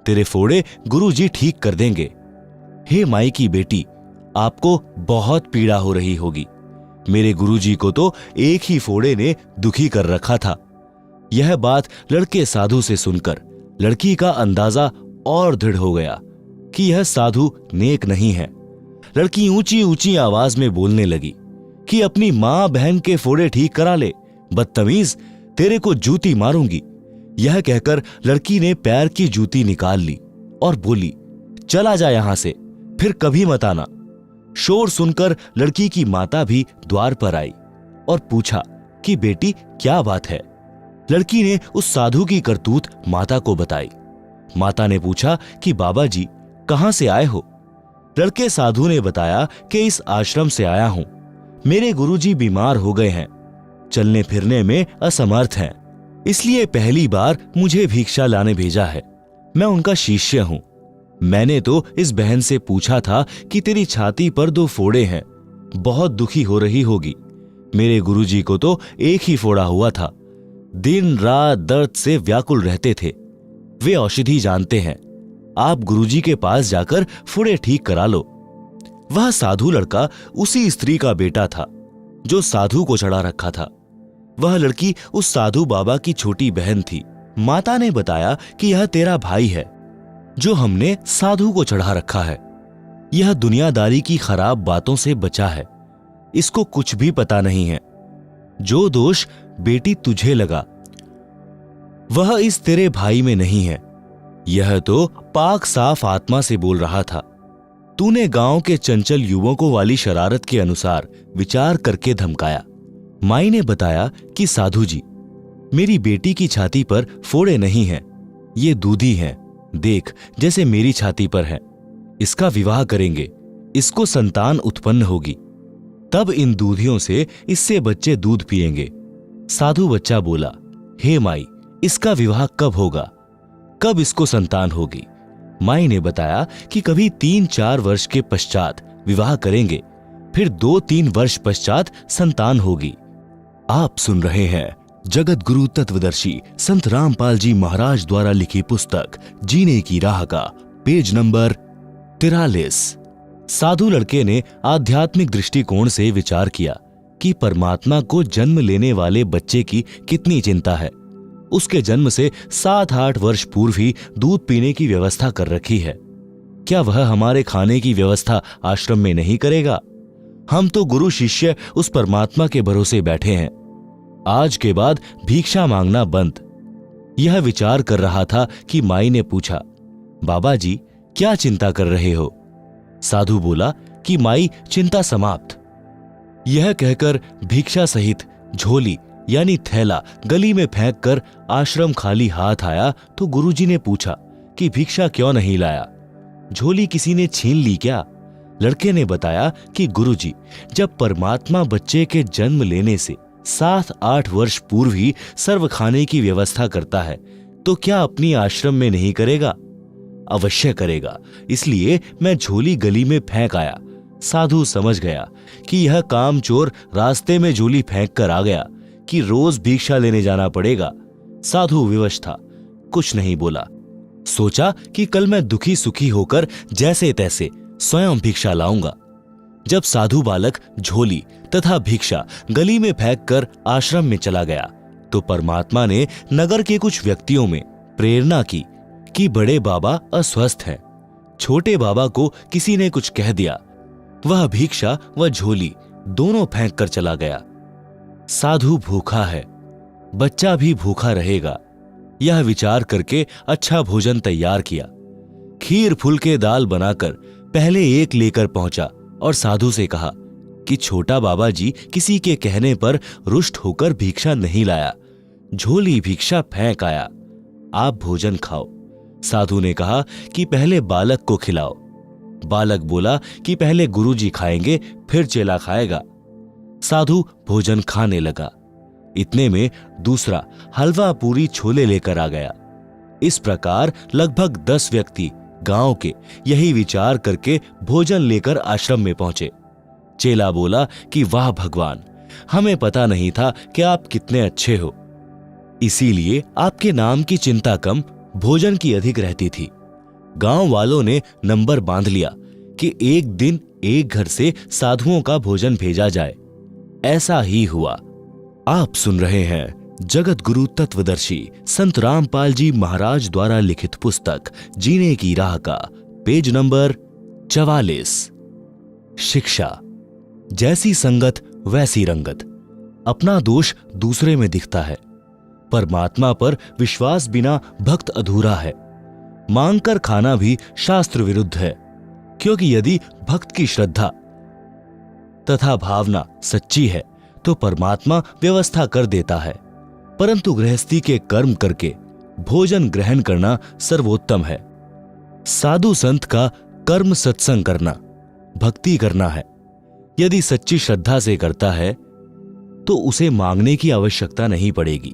[SPEAKER 2] तेरे फोड़े गुरुजी ठीक कर देंगे। हे माई की बेटी, आपको बहुत पीड़ा हो रही होगी, मेरे गुरुजी को तो एक ही फोड़े ने दुखी कर रखा था। यह बात लड़के साधु से सुनकर लड़की का अंदाजा और दृढ़ हो गया कि यह साधु नेक नहीं है। लड़की ऊंची ऊंची आवाज में बोलने लगी कि अपनी मां बहन के फोड़े ठीक करा ले, बदतमीज, तेरे को जूती मारूंगी। यह कहकर लड़की ने पैर की जूती निकाल ली और बोली, चला जा यहां से, फिर कभी मत आना। शोर सुनकर लड़की की माता भी द्वार पर आई और पूछा कि बेटी क्या बात है। लड़की ने उस साधु की करतूत माता को बताई। माता ने पूछा कि बाबा जी कहां से आए हो। लड़के साधु ने बताया कि इस आश्रम से आया हूं, मेरे गुरुजी बीमार हो गए हैं, चलने फिरने में असमर्थ हैं, इसलिए पहली बार मुझे भिक्षा लाने भेजा है। मैं उनका शिष्य हूं। मैंने तो इस बहन से पूछा था कि तेरी छाती पर 2 फोड़े हैं, बहुत दुखी हो रही होगी। मेरे गुरुजी को तो एक ही फोड़ा हुआ था, दिन रात दर्द से व्याकुल रहते थे। वे औषधि जानते हैं, आप गुरुजी के पास जाकर फोड़े ठीक करा लो। वह साधु लड़का उसी स्त्री का बेटा था जो साधु को चढ़ा रखा था। वह लड़की उस साधु बाबा की छोटी बहन थी। माता ने बताया कि यह तेरा भाई है जो हमने साधु को चढ़ा रखा है। यह दुनियादारी की खराब बातों से बचा है, इसको कुछ भी पता नहीं है। जो दोष बेटी तुझे लगा वह इस तेरे भाई में नहीं है। यह तो पाक साफ आत्मा से बोल रहा था। तूने गांव के चंचल युवकों वाली शरारत के अनुसार विचार करके धमकाया। माई ने बताया कि साधु जी, मेरी बेटी की छाती पर फोड़े नहीं हैं, ये दूधी हैं, देख जैसे मेरी छाती पर है। इसका विवाह करेंगे, इसको संतान उत्पन्न होगी, तब इन दूधियों से इससे बच्चे दूध पिएंगे। साधु बच्चा बोला, हे माई, इसका विवाह कब होगा? कब इसको संतान होगी? माई ने बताया कि कभी 3-4 वर्ष के पश्चात विवाह करेंगे, फिर 2-3 वर्ष पश्चात संतान होगी। आप सुन रहे हैं जगत गुरु तत्वदर्शी संत रामपाल जी महाराज द्वारा लिखी पुस्तक जीने की राह का पेज नंबर 43। साधु लड़के ने आध्यात्मिक दृष्टिकोण से विचार किया कि परमात्मा को जन्म लेने वाले बच्चे की कितनी चिंता है। उसके जन्म से 7-8 वर्ष पूर्व ही दूध पीने की व्यवस्था कर रखी है। क्या वह हमारे खाने की व्यवस्था आश्रम में नहीं करेगा? हम तो गुरु शिष्य उस परमात्मा के भरोसे बैठे हैं। आज के बाद भिक्षा मांगना बंद। यह विचार कर रहा था कि माई ने पूछा, बाबा जी क्या चिंता कर रहे हो? साधु बोला कि माई, चिंता समाप्त। यह कहकर भिक्षा सहित झोली यानी थैला गली में फेंक कर आश्रम खाली हाथ आया तो गुरुजी ने पूछा कि भिक्षा क्यों नहीं लाया? झोली किसी ने छीन ली क्या? लड़के ने बताया कि गुरुजी, जब परमात्मा बच्चे के जन्म लेने से 7-8 वर्ष पूर्व ही सर्व खाने की व्यवस्था करता है तो क्या अपनी आश्रम में नहीं करेगा? अवश्य करेगा। इसलिए मैं झोली गली में फेंक आया। साधु समझ गया कि यह कामचोर रास्ते में झोली फेंक कर आ गया कि रोज भिक्षा लेने जाना पड़ेगा। साधु विवश था, कुछ नहीं बोला। सोचा कि कल मैं दुखी सुखी होकर जैसे तैसे स्वयं भिक्षा लाऊंगा। जब साधु बालक झोली तथा भिक्षा गली में फेंक कर आश्रम में चला गया तो परमात्मा ने नगर के कुछ व्यक्तियों में प्रेरणा की कि बड़े बाबा अस्वस्थ हैं। छोटे बाबा को किसी ने कुछ कह दिया। वह भिक्षा व झोली दोनों फेंक कर चला गया। साधु भूखा है, बच्चा भी भूखा रहेगा। यह विचार करके अच्छा भोजन तैयार किया। खीर फुलके दाल बनाकर पहले एक लेकर पहुंचा और साधु से कहा कि छोटा बाबा जी किसी के कहने पर रुष्ट होकर भिक्षा नहीं लाया, झोली भिक्षा फेंक आया, आप भोजन खाओ। साधु ने कहा कि पहले बालक को खिलाओ। बालक बोला कि पहले गुरुजी खाएंगे फिर चेला खाएगा। साधु भोजन खाने लगा। इतने में दूसरा हलवा पूरी छोले लेकर आ गया। इस प्रकार लगभग 10 व्यक्ति गांव के यही विचार करके भोजन लेकर आश्रम में पहुंचे। चेला बोला कि वाह भगवान, हमें पता नहीं था कि आप कितने अच्छे हो, इसीलिए आपके नाम की चिंता कम, भोजन की अधिक रहती थी। गांव वालों ने नंबर बांध लिया कि एक दिन एक घर से साधुओं का भोजन भेजा जाए। ऐसा ही हुआ। आप सुन रहे हैं जगत गुरु तत्वदर्शी संत रामपाल जी महाराज द्वारा लिखित पुस्तक जीने की राह का पेज नंबर 44। शिक्षा। जैसी संगत वैसी रंगत। अपना दोष दूसरे में दिखता है। परमात्मा पर विश्वास बिना भक्त अधूरा है। मांगकर खाना भी शास्त्र विरुद्ध है, क्योंकि यदि भक्त की श्रद्धा तथा भावना सच्ची है तो परमात्मा व्यवस्था कर देता है। परंतु गृहस्थी के कर्म करके भोजन ग्रहण करना सर्वोत्तम है। साधु संत का कर्म सत्संग करना, भक्ति करना है। यदि सच्ची श्रद्धा से करता है तो उसे मांगने की आवश्यकता नहीं पड़ेगी।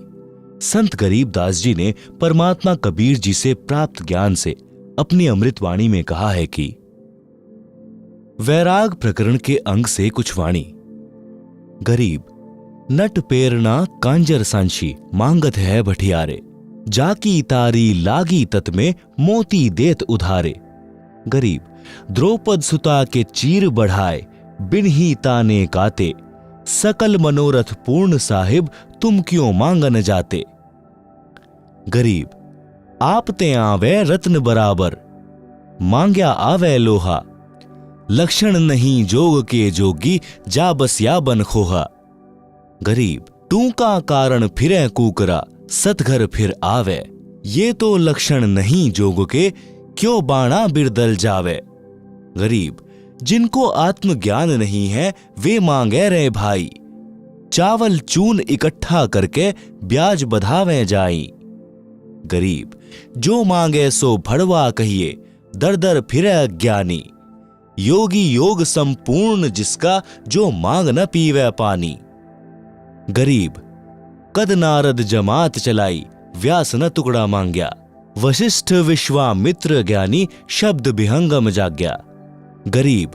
[SPEAKER 2] संत गरीबदास जी ने परमात्मा कबीर जी से प्राप्त ज्ञान से अपनी अमृतवाणी में कहा है कि वैराग प्रकरण के अंग से कुछ वाणी। गरीब नट पेरना कांजर सांशी मांगत है भटियारे, जाकी तारी लागी तत में मोती देत उधारे। गरीब द्रौपद सुता के चीर बढ़ाए बिन ही ताने काते, सकल मनोरथ पूर्ण साहिब तुम क्यों मांगन जाते। गरीब आपते आवे रत्न बराबर, मांग्या आवे लोहा, लक्षण नहीं जोग के जोगी जा बसिया बन खोहा। गरीब तू का कारण फिरे कूकरा, सतघर फिर आवे, ये तो लक्षण नहीं जोग के क्यों बाणा बिरदल जावे। गरीब जिनको आत्मज्ञान नहीं है वे मांगे रे भाई, चावल चून इकट्ठा करके ब्याज बधावे जाई। गरीब जो मांगे सो भड़वा कहिए, दर दर फिरे अज्ञानी, योगी योग संपूर्ण जिसका जो मांग न पीवे पानी। गरीब कद नारद जमात चलाई, व्यास न टुकड़ा मांग्या। वशिष्ठ विश्वामित्र ज्ञानी, शब्द विहंगम जाग्या। गरीब,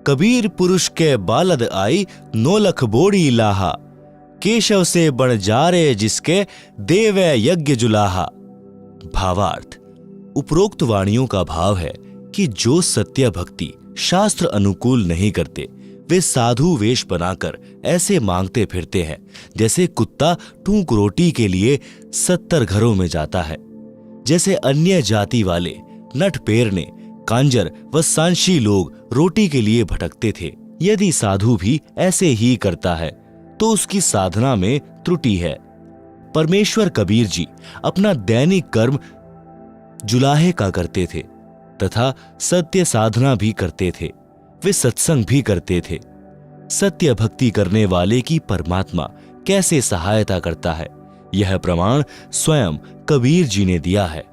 [SPEAKER 2] कबीर पुरुष के बालद आई, 9 लख बोड़ी लाहा। केशव से बण जारे जिसके, देवै यज्ञ जुलाहा। भावार्थ, उपरोक्त वाणियों का भाव है कि जो सत्य भक्ति शास्त्र अनुकूल नहीं करते, वे साधु वेश बनाकर ऐसे मांगते फिरते हैं जैसे कुत्ता टूक रोटी के लिए 70 घरों में जाता है। जैसे अन्य जाति वाले नट पेरने, कांजर व सांशी लोग रोटी के लिए भटकते थे। यदि साधु भी ऐसे ही करता है तो उसकी साधना में त्रुटि है। परमेश्वर कबीर जी अपना दैनिक कर्म जुलाहे का करते थे तथा सत्य साधना भी करते थे। वे सत्संग भी करते थे। सत्य भक्ति करने वाले की परमात्मा कैसे सहायता करता है, यह प्रमाण स्वयं कबीर जी ने दिया है।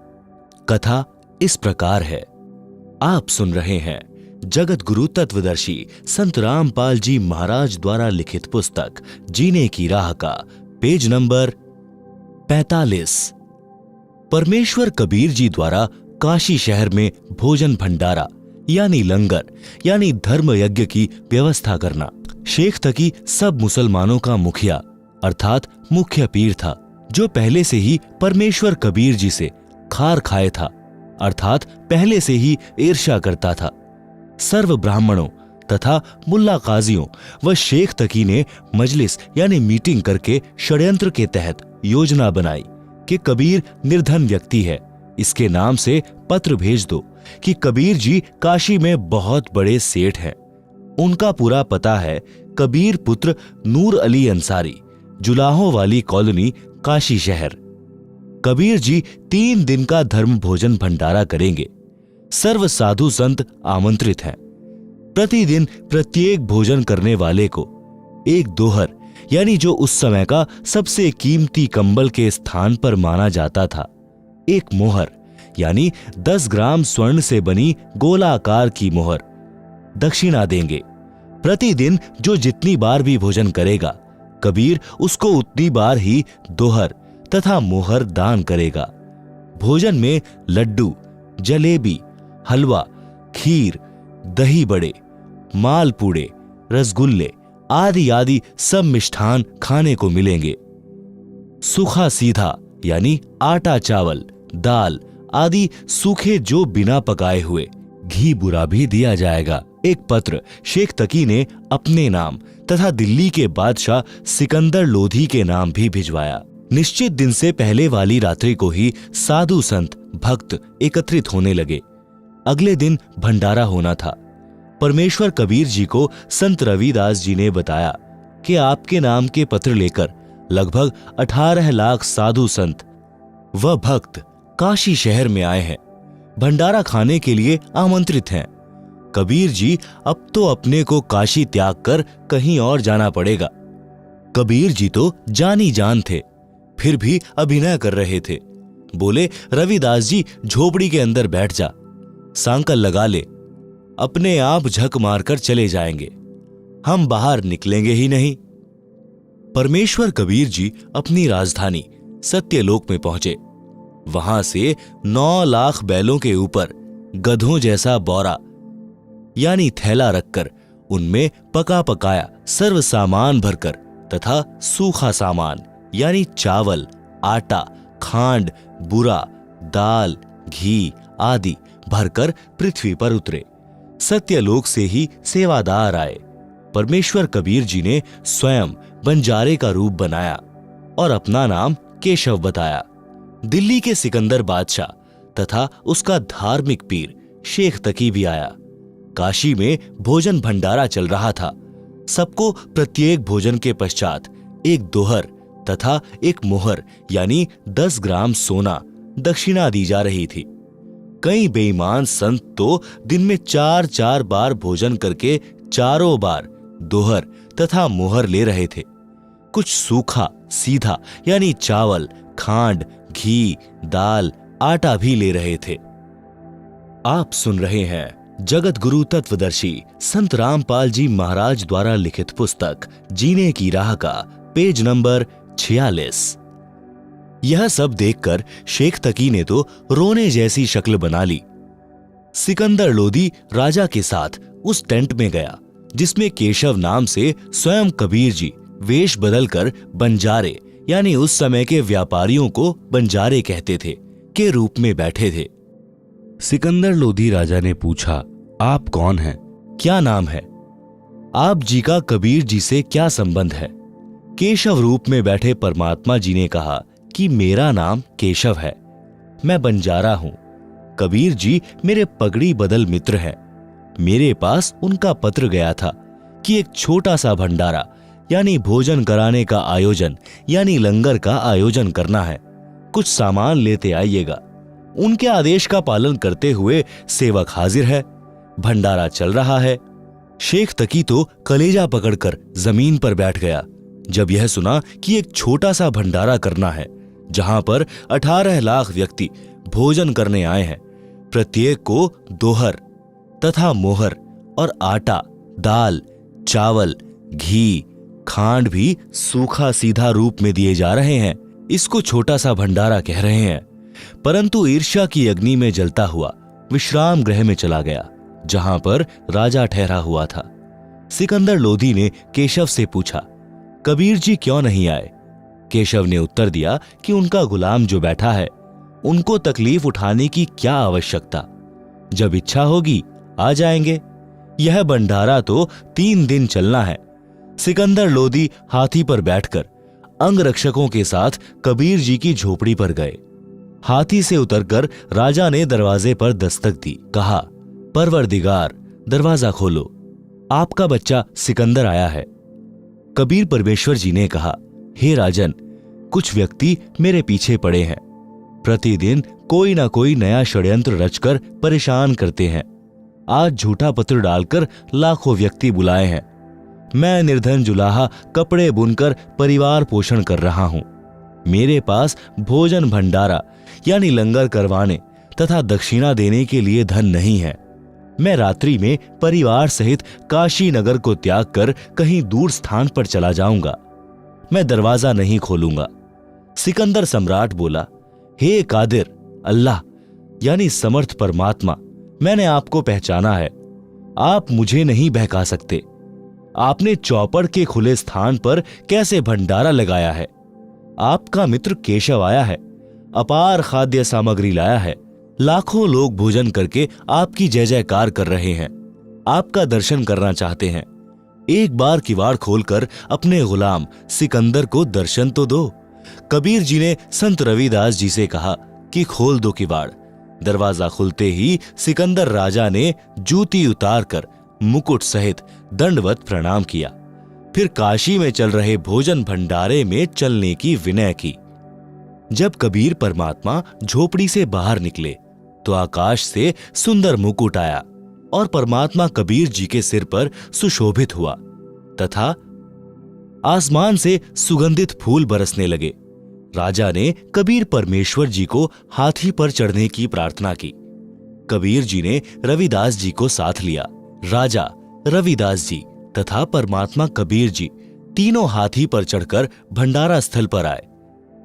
[SPEAKER 2] कथा इस प्रकार है। आप सुन रहे हैं जगत गुरु तत्वदर्शी संत रामपाल जी महाराज द्वारा लिखित पुस्तक जीने की राह का पेज नंबर 45। परमेश्वर कबीर जी द्वारा काशी शहर में भोजन भंडारा यानी लंगर यानी धर्म यज्ञ की व्यवस्था करना। शेख तकी सब मुसलमानों का मुखिया अर्थात मुख्य पीर था, जो पहले से ही परमेश्वर कबीर जी से खार खाए था, अर्थात पहले से ही ईर्ष्या करता था। सर्व ब्राह्मणों तथा मुल्ला काजियों व शेख तकी ने मजलिस यानी मीटिंग करके षड्यंत्र के तहत योजना बनाई कि कबीर निर्धन व्यक्ति है, इसके नाम से पत्र भेज दो कि कबीर जी काशी में बहुत बड़े सेठ हैं। उनका पूरा पता है कबीर पुत्र नूर अली अंसारी, जुलाहों वाली कॉलोनी, काशी शहर। कबीर जी 3 दिन का धर्म भोजन भंडारा करेंगे। सर्व साधु संत आमंत्रित हैं। प्रतिदिन प्रत्येक भोजन करने वाले को एक दोहर यानी जो उस समय का सबसे कीमती कंबल के स्थान पर माना जाता था, एक मोहर यानी 10 ग्राम स्वर्ण से बनी गोलाकार की मोहर दक्षिणा देंगे। प्रतिदिन जो जितनी बार भी भोजन करेगा, कबीर उसको उतनी बार ही दोहर तथा मोहर दान करेगा। भोजन में लड्डू, जलेबी, हलवा, खीर, दही बड़े, मालपूड़े, रसगुल्ले आदि आदि सब मिष्ठान खाने को मिलेंगे। सूखा सीधा यानी आटा चावल, दाल आदि सूखे जो बिना पकाए हुए, घी बुरा भी दिया जाएगा। एक पत्र शेख तकी ने अपने नाम तथा दिल्ली के बादशाह सिकंदर लोधी के नाम भी भिजवाया। निश्चित दिन से पहले वाली रात्रि को ही साधु संत भक्त एकत्रित होने लगे। अगले दिन भंडारा होना था। परमेश्वर कबीर जी को संत रविदास जी ने बताया कि आपके नाम के पत्र लेकर लगभग 18 लाख साधु संत व भक्त काशी शहर में आए हैं, भंडारा खाने के लिए आमंत्रित हैं। कबीर जी अब तो अपने को काशी त्याग कर कहीं और जाना पड़ेगा। कबीर जी तो जानी जान थे, फिर भी अभिनय कर रहे थे। बोले, रविदास जी झोपड़ी के अंदर बैठ जा, सांकल लगा ले, अपने आप झक मारकर चले जाएंगे, हम बाहर निकलेंगे ही नहीं। परमेश्वर कबीर जी अपनी राजधानी सत्यलोक में पहुंचे। वहां से 9 लाख बैलों के ऊपर गधों जैसा बोरा यानी थैला रखकर उनमें पका पकाया सर्व सामान भरकर तथा सूखा सामान यानी चावल, आटा, खांड, बुरा, दाल, घी आदि भरकर पृथ्वी पर उतरे। सत्यलोक से ही सेवादार आए। परमेश्वर कबीर जी ने स्वयं बंजारे का रूप बनाया और अपना नाम केशव बताया। दिल्ली के सिकंदर बादशाह तथा उसका धार्मिक पीर शेख तकी भी आया। काशी में भोजन भंडारा चल रहा था। सबको प्रत्येक भोजन के पश्चात एक दोहर तथा एक मोहर यानी 10 ग्राम सोना दक्षिणा दी जा रही थी। कई बेईमान संत तो दिन में 4-4 बार भोजन करके चारों बार दोहर तथा मोहर ले रहे थे। कुछ सूखा सीधा यानी चावल, खांड, घी, दाल, आटा भी ले रहे थे। आप सुन रहे हैं जगत गुरु तत्वदर्शी संत रामपाल जी महाराज द्वारा लिखित पुस्तक जीने की राह का पेज नंबर 46। यह सब देखकर शेख तकी ने तो रोने जैसी शक्ल बना ली। सिकंदर लोदी राजा के साथ उस टेंट में गया जिसमें केशव नाम से स्वयं कबीर जी वेश बदलकर बंजारे यानी उस समय के व्यापारियों को बंजारे कहते थे के रूप में बैठे थे। सिकंदर लोधी राजा ने पूछा, आप कौन हैं? क्या नाम है? आप जी का कबीर जी से क्या संबंध है? केशव रूप में बैठे परमात्मा जी ने कहा कि मेरा नाम केशव है, मैं बंजारा हूं। कबीर जी मेरे पगड़ी बदल मित्र हैं। मेरे पास उनका पत्र गया था कि एक छोटा सा भंडारा यानी भोजन कराने का आयोजन यानी लंगर का आयोजन करना है, कुछ सामान लेते आइएगा। उनके आदेश का पालन करते हुए सेवक हाजिर है, भंडारा चल रहा है। शेख तकी तो कलेजा पकड़कर जमीन पर बैठ गया जब यह सुना कि एक छोटा सा भंडारा करना है जहां पर 18 लाख व्यक्ति भोजन करने आए हैं। प्रत्येक को दोहर तथा मोहर और आटा, दाल, चावल, घी, खांड भी सूखा सीधा रूप में दिए जा रहे हैं। इसको छोटा सा भंडारा कह रहे हैं। परंतु ईर्ष्या की अग्नि में जलता हुआ विश्राम गृह में चला गया जहां पर राजा ठहरा हुआ था। सिकंदर लोधी ने केशव से पूछा, कबीर जी क्यों नहीं आए? केशव ने उत्तर दिया कि उनका गुलाम जो बैठा है उनको तकलीफ उठाने की क्या आवश्यकता, जब इच्छा होगी आ जाएंगे। यह भंडारा तो 3 दिन चलना है। सिकंदर लोधी हाथी पर बैठकर अंगरक्षकों के साथ कबीर जी की झोपड़ी पर गए। हाथी से उतरकर राजा ने दरवाजे पर दस्तक दी, कहा, परवरदिगार दरवाजा खोलो, आपका बच्चा सिकंदर आया है। कबीर परमेश्वर जी ने कहा, हे राजन, कुछ व्यक्ति मेरे पीछे पड़े हैं, प्रतिदिन कोई ना कोई नया षड्यंत्र रचकर परेशान करते हैं। आज झूठा पत्र डालकर लाखों व्यक्ति बुलाए हैं। मैं निर्धन जुलाहा कपड़े बुनकर परिवार पोषण कर रहा हूं। मेरे पास भोजन भंडारा यानी लंगर करवाने तथा दक्षिणा देने के लिए धन नहीं है। मैं रात्रि में परिवार सहित काशी नगर को त्याग कर कहीं दूर स्थान पर चला जाऊंगा। मैं दरवाजा नहीं खोलूंगा। सिकंदर सम्राट बोला, हे कादिर अल्लाह यानी समर्थ परमात्मा, मैंने आपको पहचाना है। आप मुझे नहीं बहका सकते। आपने चौपड़ के खुले स्थान पर कैसे भंडारा लगाया है? आपका मित्र केशव आया है, अपार खाद्य सामग्री लाया है। लाखों लोग भोजन करके आपकी जय जयकार कर रहे हैं, आपका दर्शन करना चाहते हैं। एक बार किवाड़ खोलकर अपने गुलाम सिकंदर को दर्शन तो दो। कबीर जी ने संत रविदास जी से कहा कि खोल दो किवाड़। दरवाजा खुलते ही सिकंदर राजा ने जूती उतारकर मुकुट सहित दंडवत प्रणाम किया। फिर काशी में चल रहे भोजन भंडारे में चलने की विनय की। जब कबीर परमात्मा झोपड़ी से बाहर निकले तो आकाश से सुंदर मुकुट आया और परमात्मा कबीर जी के सिर पर सुशोभित हुआ तथा आसमान से सुगंधित फूल बरसने लगे। राजा ने कबीर परमेश्वर जी को हाथी पर चढ़ने की प्रार्थना की। कबीर जी ने रविदास जी को साथ लिया। राजा, रविदास जी तथा परमात्मा कबीर जी तीनों हाथी पर चढ़कर भंडारा स्थल पर आए।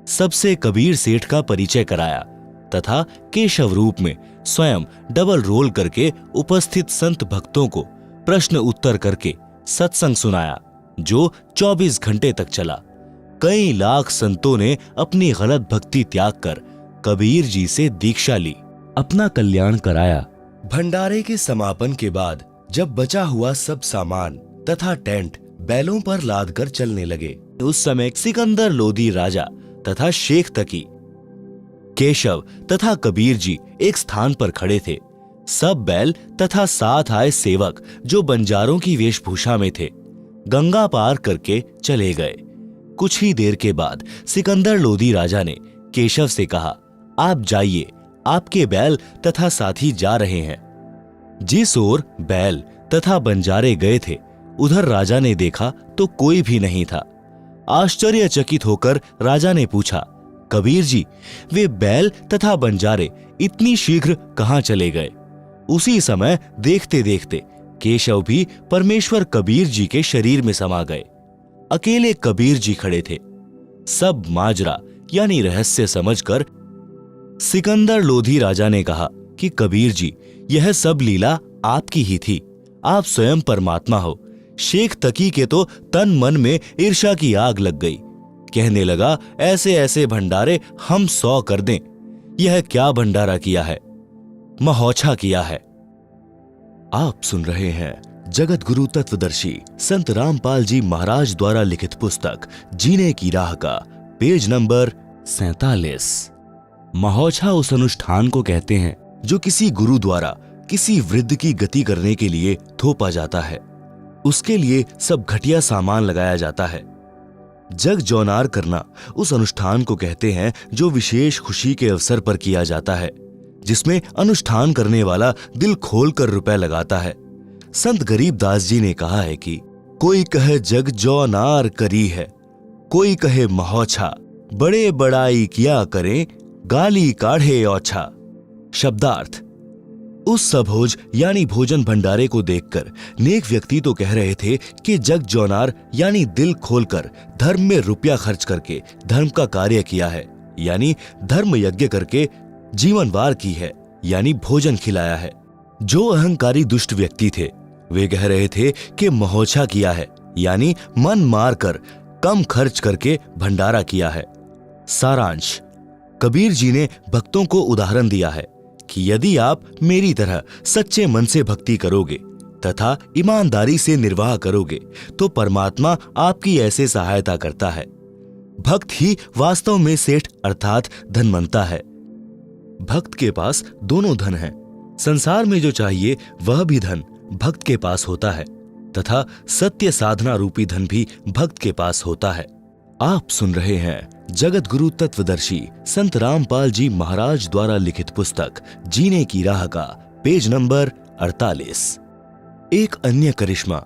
[SPEAKER 2] सबसे कबीर सेठ का परिचय कराया तथा केशव रूप में स्वयं डबल रोल करके उपस्थित संत भक्तों को प्रश्न उत्तर करके सत्संग सुनाया जो 24 घंटे तक चला। कई लाख संतों ने अपनी गलत भक्ति त्याग कर कबीर जी से दीक्षा ली, अपना कल्याण कराया। भंडारे के समापन के बाद जब बचा हुआ सब सामान तथा टेंट बैलों पर लादकर चलने लगे, उस समय सिकंदर लोधी राजा तथा शेख तकी, केशव तथा कबीर जी एक स्थान पर खड़े थे। सब बैल तथा साथ आए सेवक जो बंजारों की वेशभूषा में थे गंगा पार करके चले गए। कुछ ही देर के बाद सिकंदर लोधी राजा ने केशव से कहा, आप जाइए, आपके बैल तथा साथी जा रहे हैं। जिस ओर बैल तथा बंजारे गए थे उधर राजा ने देखा तो कोई भी नहीं था। आश्चर्यचकित होकर राजा ने पूछा, कबीर जी, वे बैल तथा बंजारे इतनी शीघ्र कहां चले गए? उसी समय देखते देखते केशव भी परमेश्वर कबीर जी के शरीर में समा गए। अकेले कबीर जी खड़े थे। सब माजरा यानी रहस्य समझकर सिकंदर लोधी राजा ने कहा कि कबीर जी, यह सब लीला आपकी ही थी। आप स्वयं परमात्मा हो। शेख तकी के तो तन मन में ईर्ष्या की आग लग गई। कहने लगा, ऐसे ऐसे भंडारे हम 100 कर दें। यह क्या भंडारा किया है, महोछा किया है। आप सुन रहे हैं जगत गुरु तत्वदर्शी संत रामपाल जी महाराज द्वारा लिखित पुस्तक जीने की राह का पेज नंबर 47। महोछा उस अनुष्ठान को कहते हैं जो किसी गुरु द्वारा किसी वृद्ध की गति करने के लिए थोपा जाता है। उसके लिए सब घटिया सामान लगाया जाता है। जग जौनार करना उस अनुष्ठान को कहते हैं जो विशेष खुशी के अवसर पर किया जाता है, जिसमें अनुष्ठान करने वाला दिल खोलकर रुपए लगाता है। संत गरीबदास जी ने कहा है कि कोई कहे जग जौनार करी है, कोई कहे महोछा, बड़े बड़ाई किया करें, गाली काढ़े औछा। शब्दार्थ, उस सभोज यानी भोजन भंडारे को देखकर नेक व्यक्ति तो कह रहे थे कि जग जौनार यानी दिल खोलकर धर्म में रुपया खर्च करके धर्म का कार्य किया है, यानी धर्म यज्ञ करके जीवन वार की है, यानी भोजन खिलाया है। जो अहंकारी दुष्ट व्यक्ति थे वे कह रहे थे कि महोछा किया है, यानी मन मार कर कम खर्च करके भंडारा किया है। सारांश, कबीर जी ने भक्तों को उदाहरण दिया है कि यदि आप मेरी तरह सच्चे मन से भक्ति करोगे तथा ईमानदारी से निर्वाह करोगे तो परमात्मा आपकी ऐसे सहायता करता है। भक्त ही वास्तव में सेठ अर्थात धनवंता है। भक्त के पास दोनों धन हैं। संसार में जो चाहिए वह भी धन भक्त के पास होता है तथा सत्य साधना रूपी धन भी भक्त के पास होता है। आप सुन रहे हैं जगत गुरु तत्वदर्शी संत रामपाल जी महाराज द्वारा लिखित पुस्तक जीने की राह का पेज नंबर 48। एक अन्य करिश्मा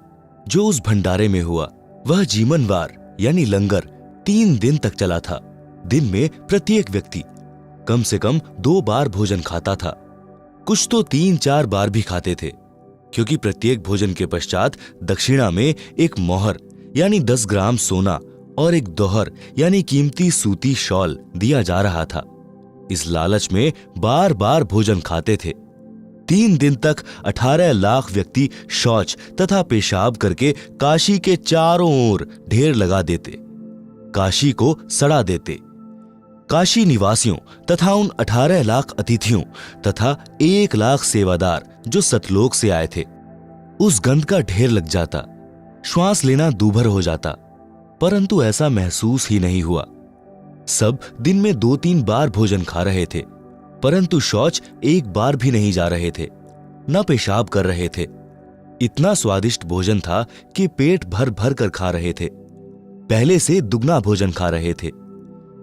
[SPEAKER 2] जो उस भंडारे में हुआ वह जीवनवार यानी लंगर 3 दिन तक चला था। दिन में प्रत्येक व्यक्ति कम से कम 2 बार भोजन खाता था। कुछ तो 3-4 बार भी खाते थे, क्योंकि प्रत्येक भोजन के पश्चात दक्षिणा में एक मोहर यानी 10 ग्राम सोना और एक दोहर यानी कीमती सूती शॉल दिया जा रहा था। इस लालच में बार बार भोजन खाते थे। 3 दिन तक 18 लाख व्यक्ति शौच तथा पेशाब करके काशी के चारों ओर ढेर लगा देते, काशी को सड़ा देते। काशी निवासियों तथा उन 18 लाख अतिथियों तथा 1 लाख सेवादार जो सतलोक से आए थे, उस गंध का ढेर लग जाता। श्वास लेना दूभर हो जाता, परंतु ऐसा महसूस ही नहीं हुआ। सब दिन में 2-3 बार भोजन खा रहे थे, परंतु शौच 1 बार भी नहीं जा रहे थे, न पेशाब कर रहे थे। इतना स्वादिष्ट भोजन था कि पेट भर भर कर खा रहे थे, पहले से दुगना भोजन खा रहे थे।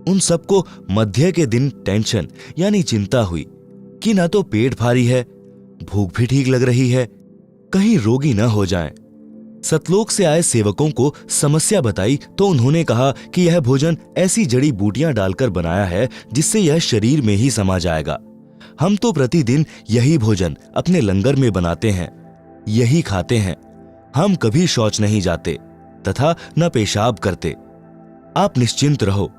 [SPEAKER 2] उन सबको मध्य के दिन टेंशन यानी चिंता हुई कि न तो पेट भारी है, भूख भी ठीक लग रही है, कहीं रोगी न हो जाएं। सतलोक से आए सेवकों को समस्या बताई तो उन्होंने कहा कि यह भोजन ऐसी जड़ी बूटियां डालकर बनाया है जिससे यह शरीर में ही समा जाएगा। हम तो प्रतिदिन यही भोजन अपने लंगर में बनाते हैं, यही खाते हैं। हम कभी शौच नहीं जाते तथा न पेशाब करते। आप निश्चिंत रहो।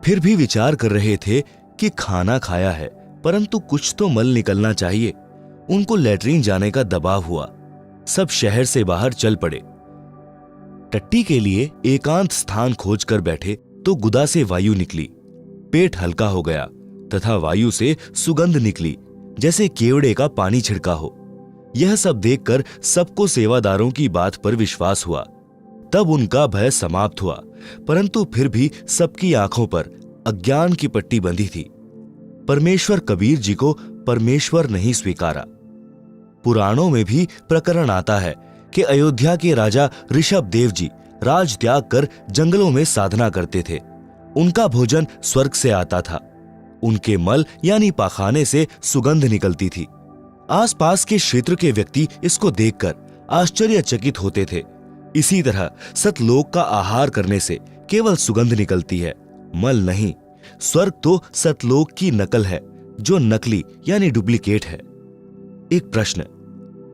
[SPEAKER 2] फिर भी विचार कर रहे थे कि खाना खाया है, परंतु कुछ तो मल निकलना चाहिए। उनको लैट्रिन जाने का दबाव हुआ। सब शहर से बाहर चल पड़े। टट्टी के लिए एकांत स्थान खोजकर बैठे तो गुदा से वायु निकली। पेट हल्का हो गया तथा वायु से सुगंध निकली जैसे केवड़े का पानी छिड़का हो। यह सब देखकर सबको सेवादारों की बात पर विश्वास हुआ। तब उनका भय समाप्त हुआ, परंतु फिर भी सबकी आंखों पर अज्ञान की पट्टी बंधी थी। परमेश्वर कबीर जी को परमेश्वर नहीं स्वीकारा। पुराणों में भी प्रकरण आता है कि अयोध्या के राजा ऋषभ देव जी राज त्याग कर जंगलों में साधना करते थे। उनका भोजन स्वर्ग से आता था। उनके मल यानी पाखाने से सुगंध निकलती थी। आसपास के क्षेत्र के व्यक्ति इसको देखकर आश्चर्यचकित होते थे। इसी तरह सतलोक का आहार करने से केवल सुगंध निकलती है, मल नहीं। स्वर्ग तो सतलोक की नकल है, जो नकली यानी डुप्लीकेट है। एक प्रश्न,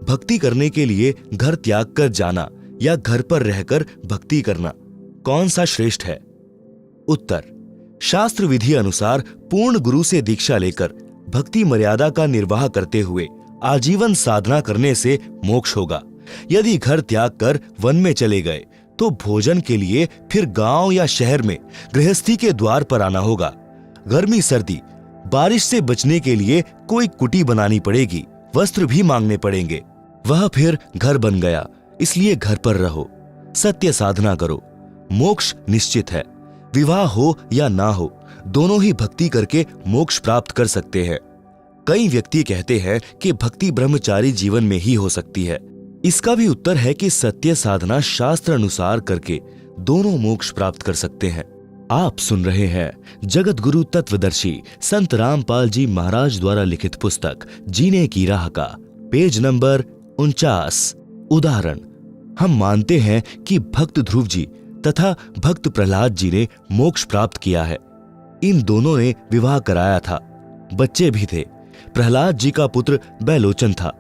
[SPEAKER 2] भक्ति करने के लिए घर त्याग कर जाना या घर पर रहकर भक्ति करना, कौन सा श्रेष्ठ है? उत्तर, शास्त्र विधि अनुसार पूर्ण गुरु से दीक्षा लेकर भक्ति मर्यादा का निर्वाह करते हुए आजीवन साधना करने से मोक्ष होगा। यदि घर त्याग कर वन में चले गए तो भोजन के लिए फिर गांव या शहर में गृहस्थी के द्वार पर आना होगा। गर्मी सर्दी बारिश से बचने के लिए कोई कुटी बनानी पड़ेगी, वस्त्र भी मांगने पड़ेंगे। वह फिर घर बन गया, इसलिए घर पर रहो, सत्य साधना करो, मोक्ष निश्चित है। विवाह हो या ना हो, दोनों ही भक्ति करके मोक्ष प्राप्त कर सकते हैं। कई व्यक्ति कहते हैं कि भक्ति ब्रह्मचारी जीवन में ही हो सकती है। इसका भी उत्तर है कि सत्य साधना शास्त्र अनुसार करके दोनों मोक्ष प्राप्त कर सकते हैं। आप सुन रहे हैं जगत गुरु तत्वदर्शी संत रामपाल जी महाराज द्वारा लिखित पुस्तक जीने की राह का पेज नंबर 49। उदाहरण, हम मानते हैं कि भक्त ध्रुव जी तथा भक्त प्रहलाद जी ने मोक्ष प्राप्त किया है। इन दोनों ने विवाह कराया था, बच्चे भी थे। प्रहलाद जी का पुत्र बैलोचन था,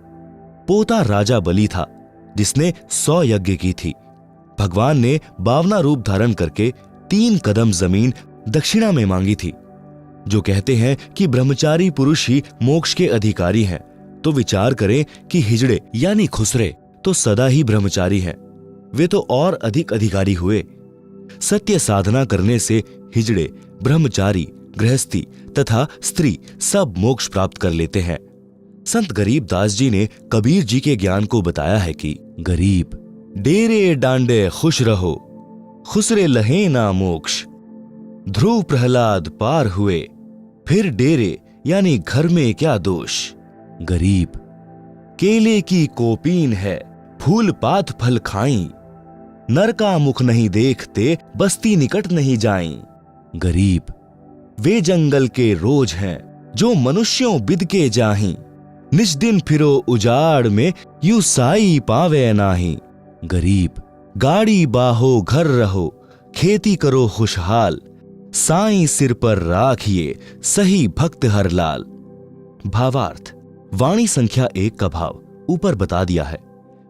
[SPEAKER 2] पोता राजा बलि था जिसने 100 यज्ञ की थी। भगवान ने 52 रूप धारण करके 3 कदम जमीन दक्षिणा में मांगी थी। जो कहते हैं कि ब्रह्मचारी पुरुष ही मोक्ष के अधिकारी हैं, तो विचार करें कि हिजड़े यानी खुसरे तो सदा ही ब्रह्मचारी हैं, वे तो और अधिक अधिकारी हुए। सत्य साधना करने से हिजड़े, ब्रह्मचारी, गृहस्थी तथा स्त्री सब मोक्ष प्राप्त कर लेते हैं। संत गरीब दास जी ने कबीर जी के ज्ञान को बताया है कि गरीब डेरे डांडे खुश रहो, खुसरे लहे ना मोक्ष। ध्रुव प्रहलाद पार हुए, फिर डेरे यानी घर में क्या दोष। गरीब केले की कोपीन है, फूल पात फल खाई, नर का मुख नहीं देखते, बस्ती निकट नहीं जाई। गरीब वे जंगल के रोज हैं, जो मनुष्यों बिद के जाहीं, निज दिन फिरो उजाड़ में, यू साई पावे नाही। गरीब गाड़ी बाहो घर रहो, खेती करो खुशहाल, साईं सिर पर राखिए, सही भक्त हर लाल। भावार्थ, वाणी संख्या 1 का भाव ऊपर बता दिया है।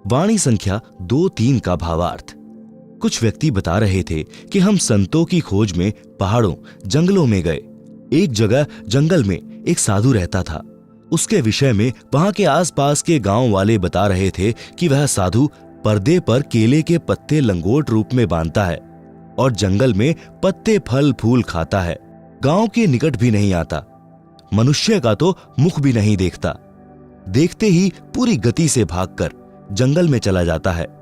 [SPEAKER 2] वाणी संख्या 2-3 का भावार्थ। कुछ व्यक्ति बता रहे थे कि हम संतों की खोज में पहाड़ों जंगलों में गए। एक जगह जंगल में एक साधु रहता था। उसके विषय में वहां के आसपास के गांव वाले बता रहे थे कि वह साधु पर्दे पर केले के पत्ते लंगोट रूप में बांधता है और जंगल में पत्ते फल फूल खाता है। गांव के निकट भी नहीं आता, मनुष्य का तो मुख भी नहीं देखता। देखते ही पूरी गति से भागकर जंगल में चला जाता है।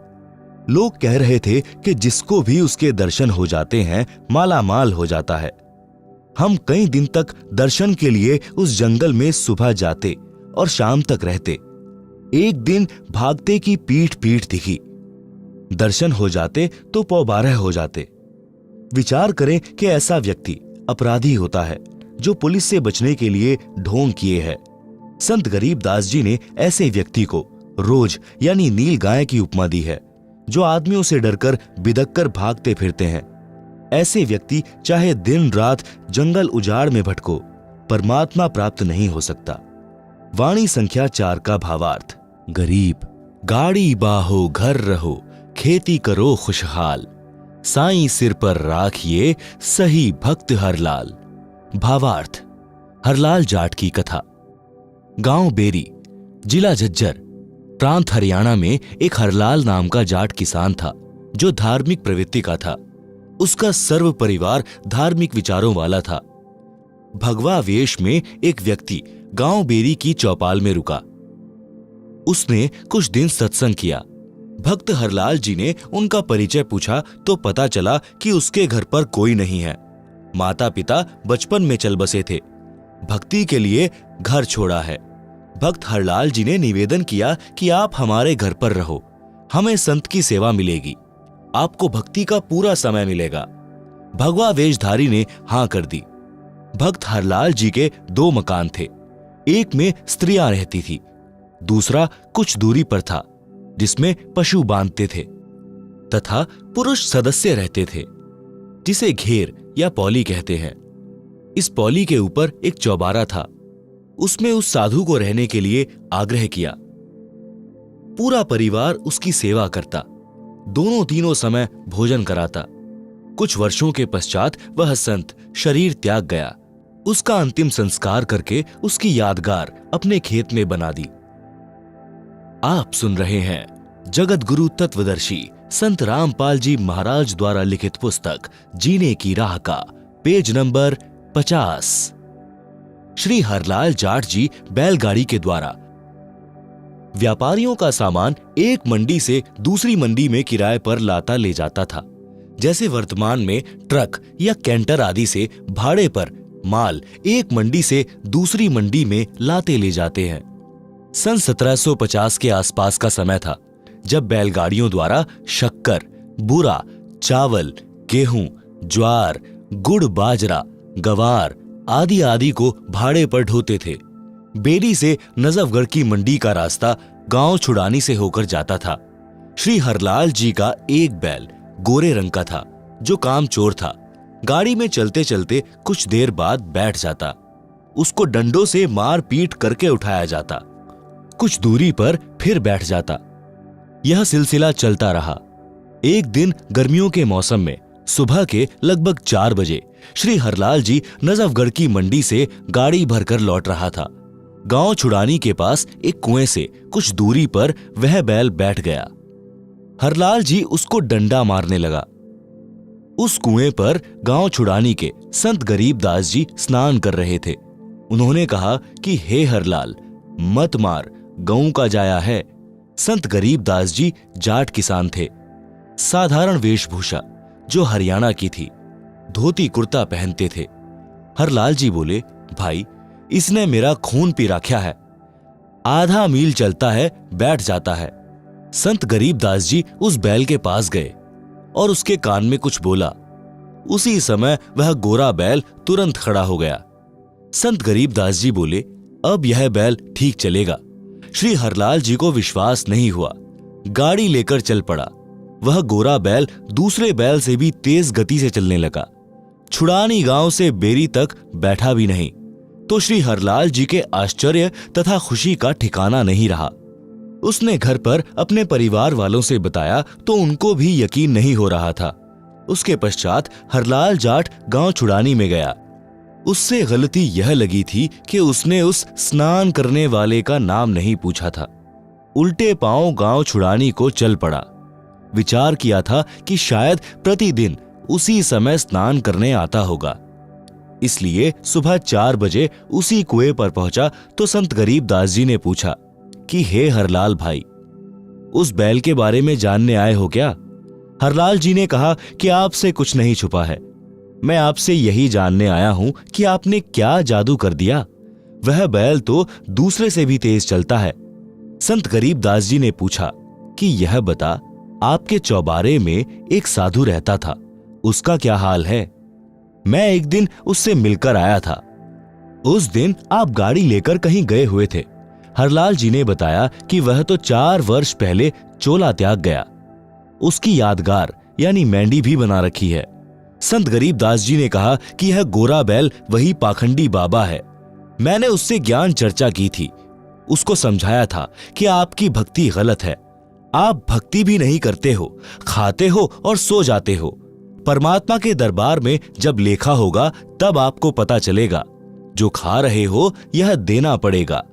[SPEAKER 2] लोग कह रहे थे कि जिसको भी उसके दर्शन हो जाते हैं माला माल हो जाता है। हम कई दिन तक दर्शन के लिए उस जंगल में सुबह जाते और शाम तक रहते। एक दिन भागते की पीठ पीठ दिखी, दर्शन हो जाते तो 12 हो जाते। विचार करें कि ऐसा व्यक्ति अपराधी होता है जो पुलिस से बचने के लिए ढोंग किए है। संत गरीब दास जी ने ऐसे व्यक्ति को रोज यानी नील गाय की उपमा दी है, जो आदमियों से डरकर बिदककर भागते फिरते हैं। ऐसे व्यक्ति चाहे दिन रात जंगल उजाड़ में भटको, परमात्मा प्राप्त नहीं हो सकता। वाणी संख्या 4 का भावार्थ। गरीब गाड़ी बाहो घर रहो, खेती करो खुशहाल, साईं सिर पर राखिए, सही भक्त हरलाल। भावार्थ, हरलाल जाट की कथा। गांव बेरी, जिला झज्जर, प्रांत हरियाणा में एक हरलाल नाम का जाट किसान था जो धार्मिक प्रवृत्ति का था। उसका सर्व परिवार धार्मिक विचारों वाला था। भगवा वेश में एक व्यक्ति गांव बेरी की चौपाल में रुका। उसने कुछ दिन सत्संग किया। भक्त हरलाल जी ने उनका परिचय पूछा तो पता चला कि उसके घर पर कोई नहीं है। माता पिता बचपन में चल बसे थे, भक्ति के लिए घर छोड़ा है। भक्त हरलाल जी ने निवेदन किया कि आप हमारे घर पर रहो, हमें संत की सेवा मिलेगी, आपको भक्ति का पूरा समय मिलेगा। भगवा वेशधारी ने हां कर दी। भक्त हरलाल जी के 2 मकान थे। एक में स्त्रियां रहती थी, दूसरा कुछ दूरी पर था जिसमें पशु बांधते थे, तथा पुरुष सदस्य रहते थे जिसे घेर या पौली कहते हैं। इस पौली के ऊपर एक चौबारा था। उसमें उस साधु को रहने के लिए आग्रह किया। पूरा परिवार उसकी सेवा करता, दोनों तीनों समय भोजन कराता। कुछ वर्षों के पश्चात वह संत शरीर त्याग गया। उसका अंतिम संस्कार करके उसकी यादगार अपने खेत में बना दी। आप सुन रहे हैं जगत गुरु तत्वदर्शी संत रामपाल जी महाराज द्वारा लिखित पुस्तक जीने की राह का पेज नंबर 50। श्री हरलाल जाट जी बैलगाड़ी के द्वारा व्यापारियों का सामान एक मंडी से दूसरी मंडी में किराए पर लाता ले जाता था। जैसे वर्तमान में ट्रक या कैंटर आदि से भाड़े पर माल एक मंडी से दूसरी मंडी में लाते ले जाते हैं। सन 1750 के आसपास का समय था जब बैलगाड़ियों द्वारा शक्कर, बूरा, चावल, गेहूं, ज्वार, गुड़, बाजरा, गवार आदि आदि को भाड़े पर ढोते थे। बेली से नजफगढ़ की मंडी का रास्ता गांव छुड़ानी से होकर जाता था। श्री हरलाल जी का एक बैल गोरे रंग का था जो कामचोर था। गाड़ी में चलते चलते कुछ देर बाद बैठ जाता। उसको डंडों से मार पीट करके उठाया जाता। कुछ दूरी पर फिर बैठ जाता। यह सिलसिला चलता रहा। एक दिन गर्मियों के मौसम में सुबह के लगभग 4 बजे श्री हरलाल जी नजफगढ़ की मंडी से गाड़ी भरकर लौट रहा था। गांव छुड़ानी के पास एक कुएं से कुछ दूरी पर वह बैल बैठ गया। हरलाल जी उसको डंडा मारने लगा। उस कुएं पर गांव छुड़ानी के संत गरीबदास जी स्नान कर रहे थे। उन्होंने कहा कि हे हरलाल, मत मार, गऊ का जाया है। संत गरीबदास जी जाट किसान थे। साधारण वेशभूषा जो हरियाणा की थी, धोती कुर्ता पहनते थे। हरलाल जी बोले, भाई, इसने मेरा खून पी रखा है। आधा मील चलता है, बैठ जाता है। संत गरीबदास जी उस बैल के पास गए और उसके कान में कुछ बोला। उसी समय वह गोरा बैल तुरंत खड़ा हो गया। संत गरीबदास जी बोले, अब यह बैल ठीक चलेगा। श्री हरलाल जी को विश्वास नहीं हुआ। गाड़ी लेकर चल पड़ा। वह गोरा बैल दूसरे बैल से भी तेज गति से चलने लगा। छुड़ानी गांव से बेरी तक बैठा भी नहीं तो श्री हरलाल जी के आश्चर्य तथा खुशी का ठिकाना नहीं रहा। उसने घर पर अपने परिवार वालों से बताया तो उनको भी यकीन नहीं हो रहा था। उसके पश्चात हरलाल जाट गांव छुड़ानी में गया। उससे गलती यह लगी थी कि उसने उस स्नान करने वाले का नाम नहीं पूछा था। उल्टे पांव गांव छुड़ानी को चल पड़ा। विचार किया था कि शायद प्रतिदिन उसी समय स्नान करने आता होगा। इसलिए सुबह 4 बजे उसी कुएं पर पहुंचा तो संत गरीबदास जी ने पूछा कि हे हरलाल भाई, उस बैल के बारे में जानने आए हो क्या? हरलाल जी ने कहा कि आपसे कुछ नहीं छुपा है। मैं आपसे यही जानने आया हूं कि आपने क्या जादू कर दिया। वह बैल तो दूसरे से भी तेज चलता है। संत गरीबदास जी ने पूछा कि यह बता, आपके चौबारे में एक साधु रहता था, उसका क्या हाल है? मैं एक दिन उससे मिलकर आया था। उस दिन आप गाड़ी लेकर कहीं गए हुए थे। हरलाल जी ने बताया कि वह तो 4 वर्ष पहले चोला त्याग गया। उसकी यादगार यानी मेंढी भी बना रखी है। संत गरीबदास जी ने कहा कि यह गोरा बैल वही पाखंडी बाबा है। मैंने उससे ज्ञान चर्चा की थी। उसको समझाया था कि आपकी भक्ति गलत है। आप भक्ति भी नहीं करते हो, खाते हो और सो जाते हो। परमात्मा के दरबार में जब लेखा होगा तब आपको पता चलेगा। जो खा रहे हो यह देना पड़ेगा।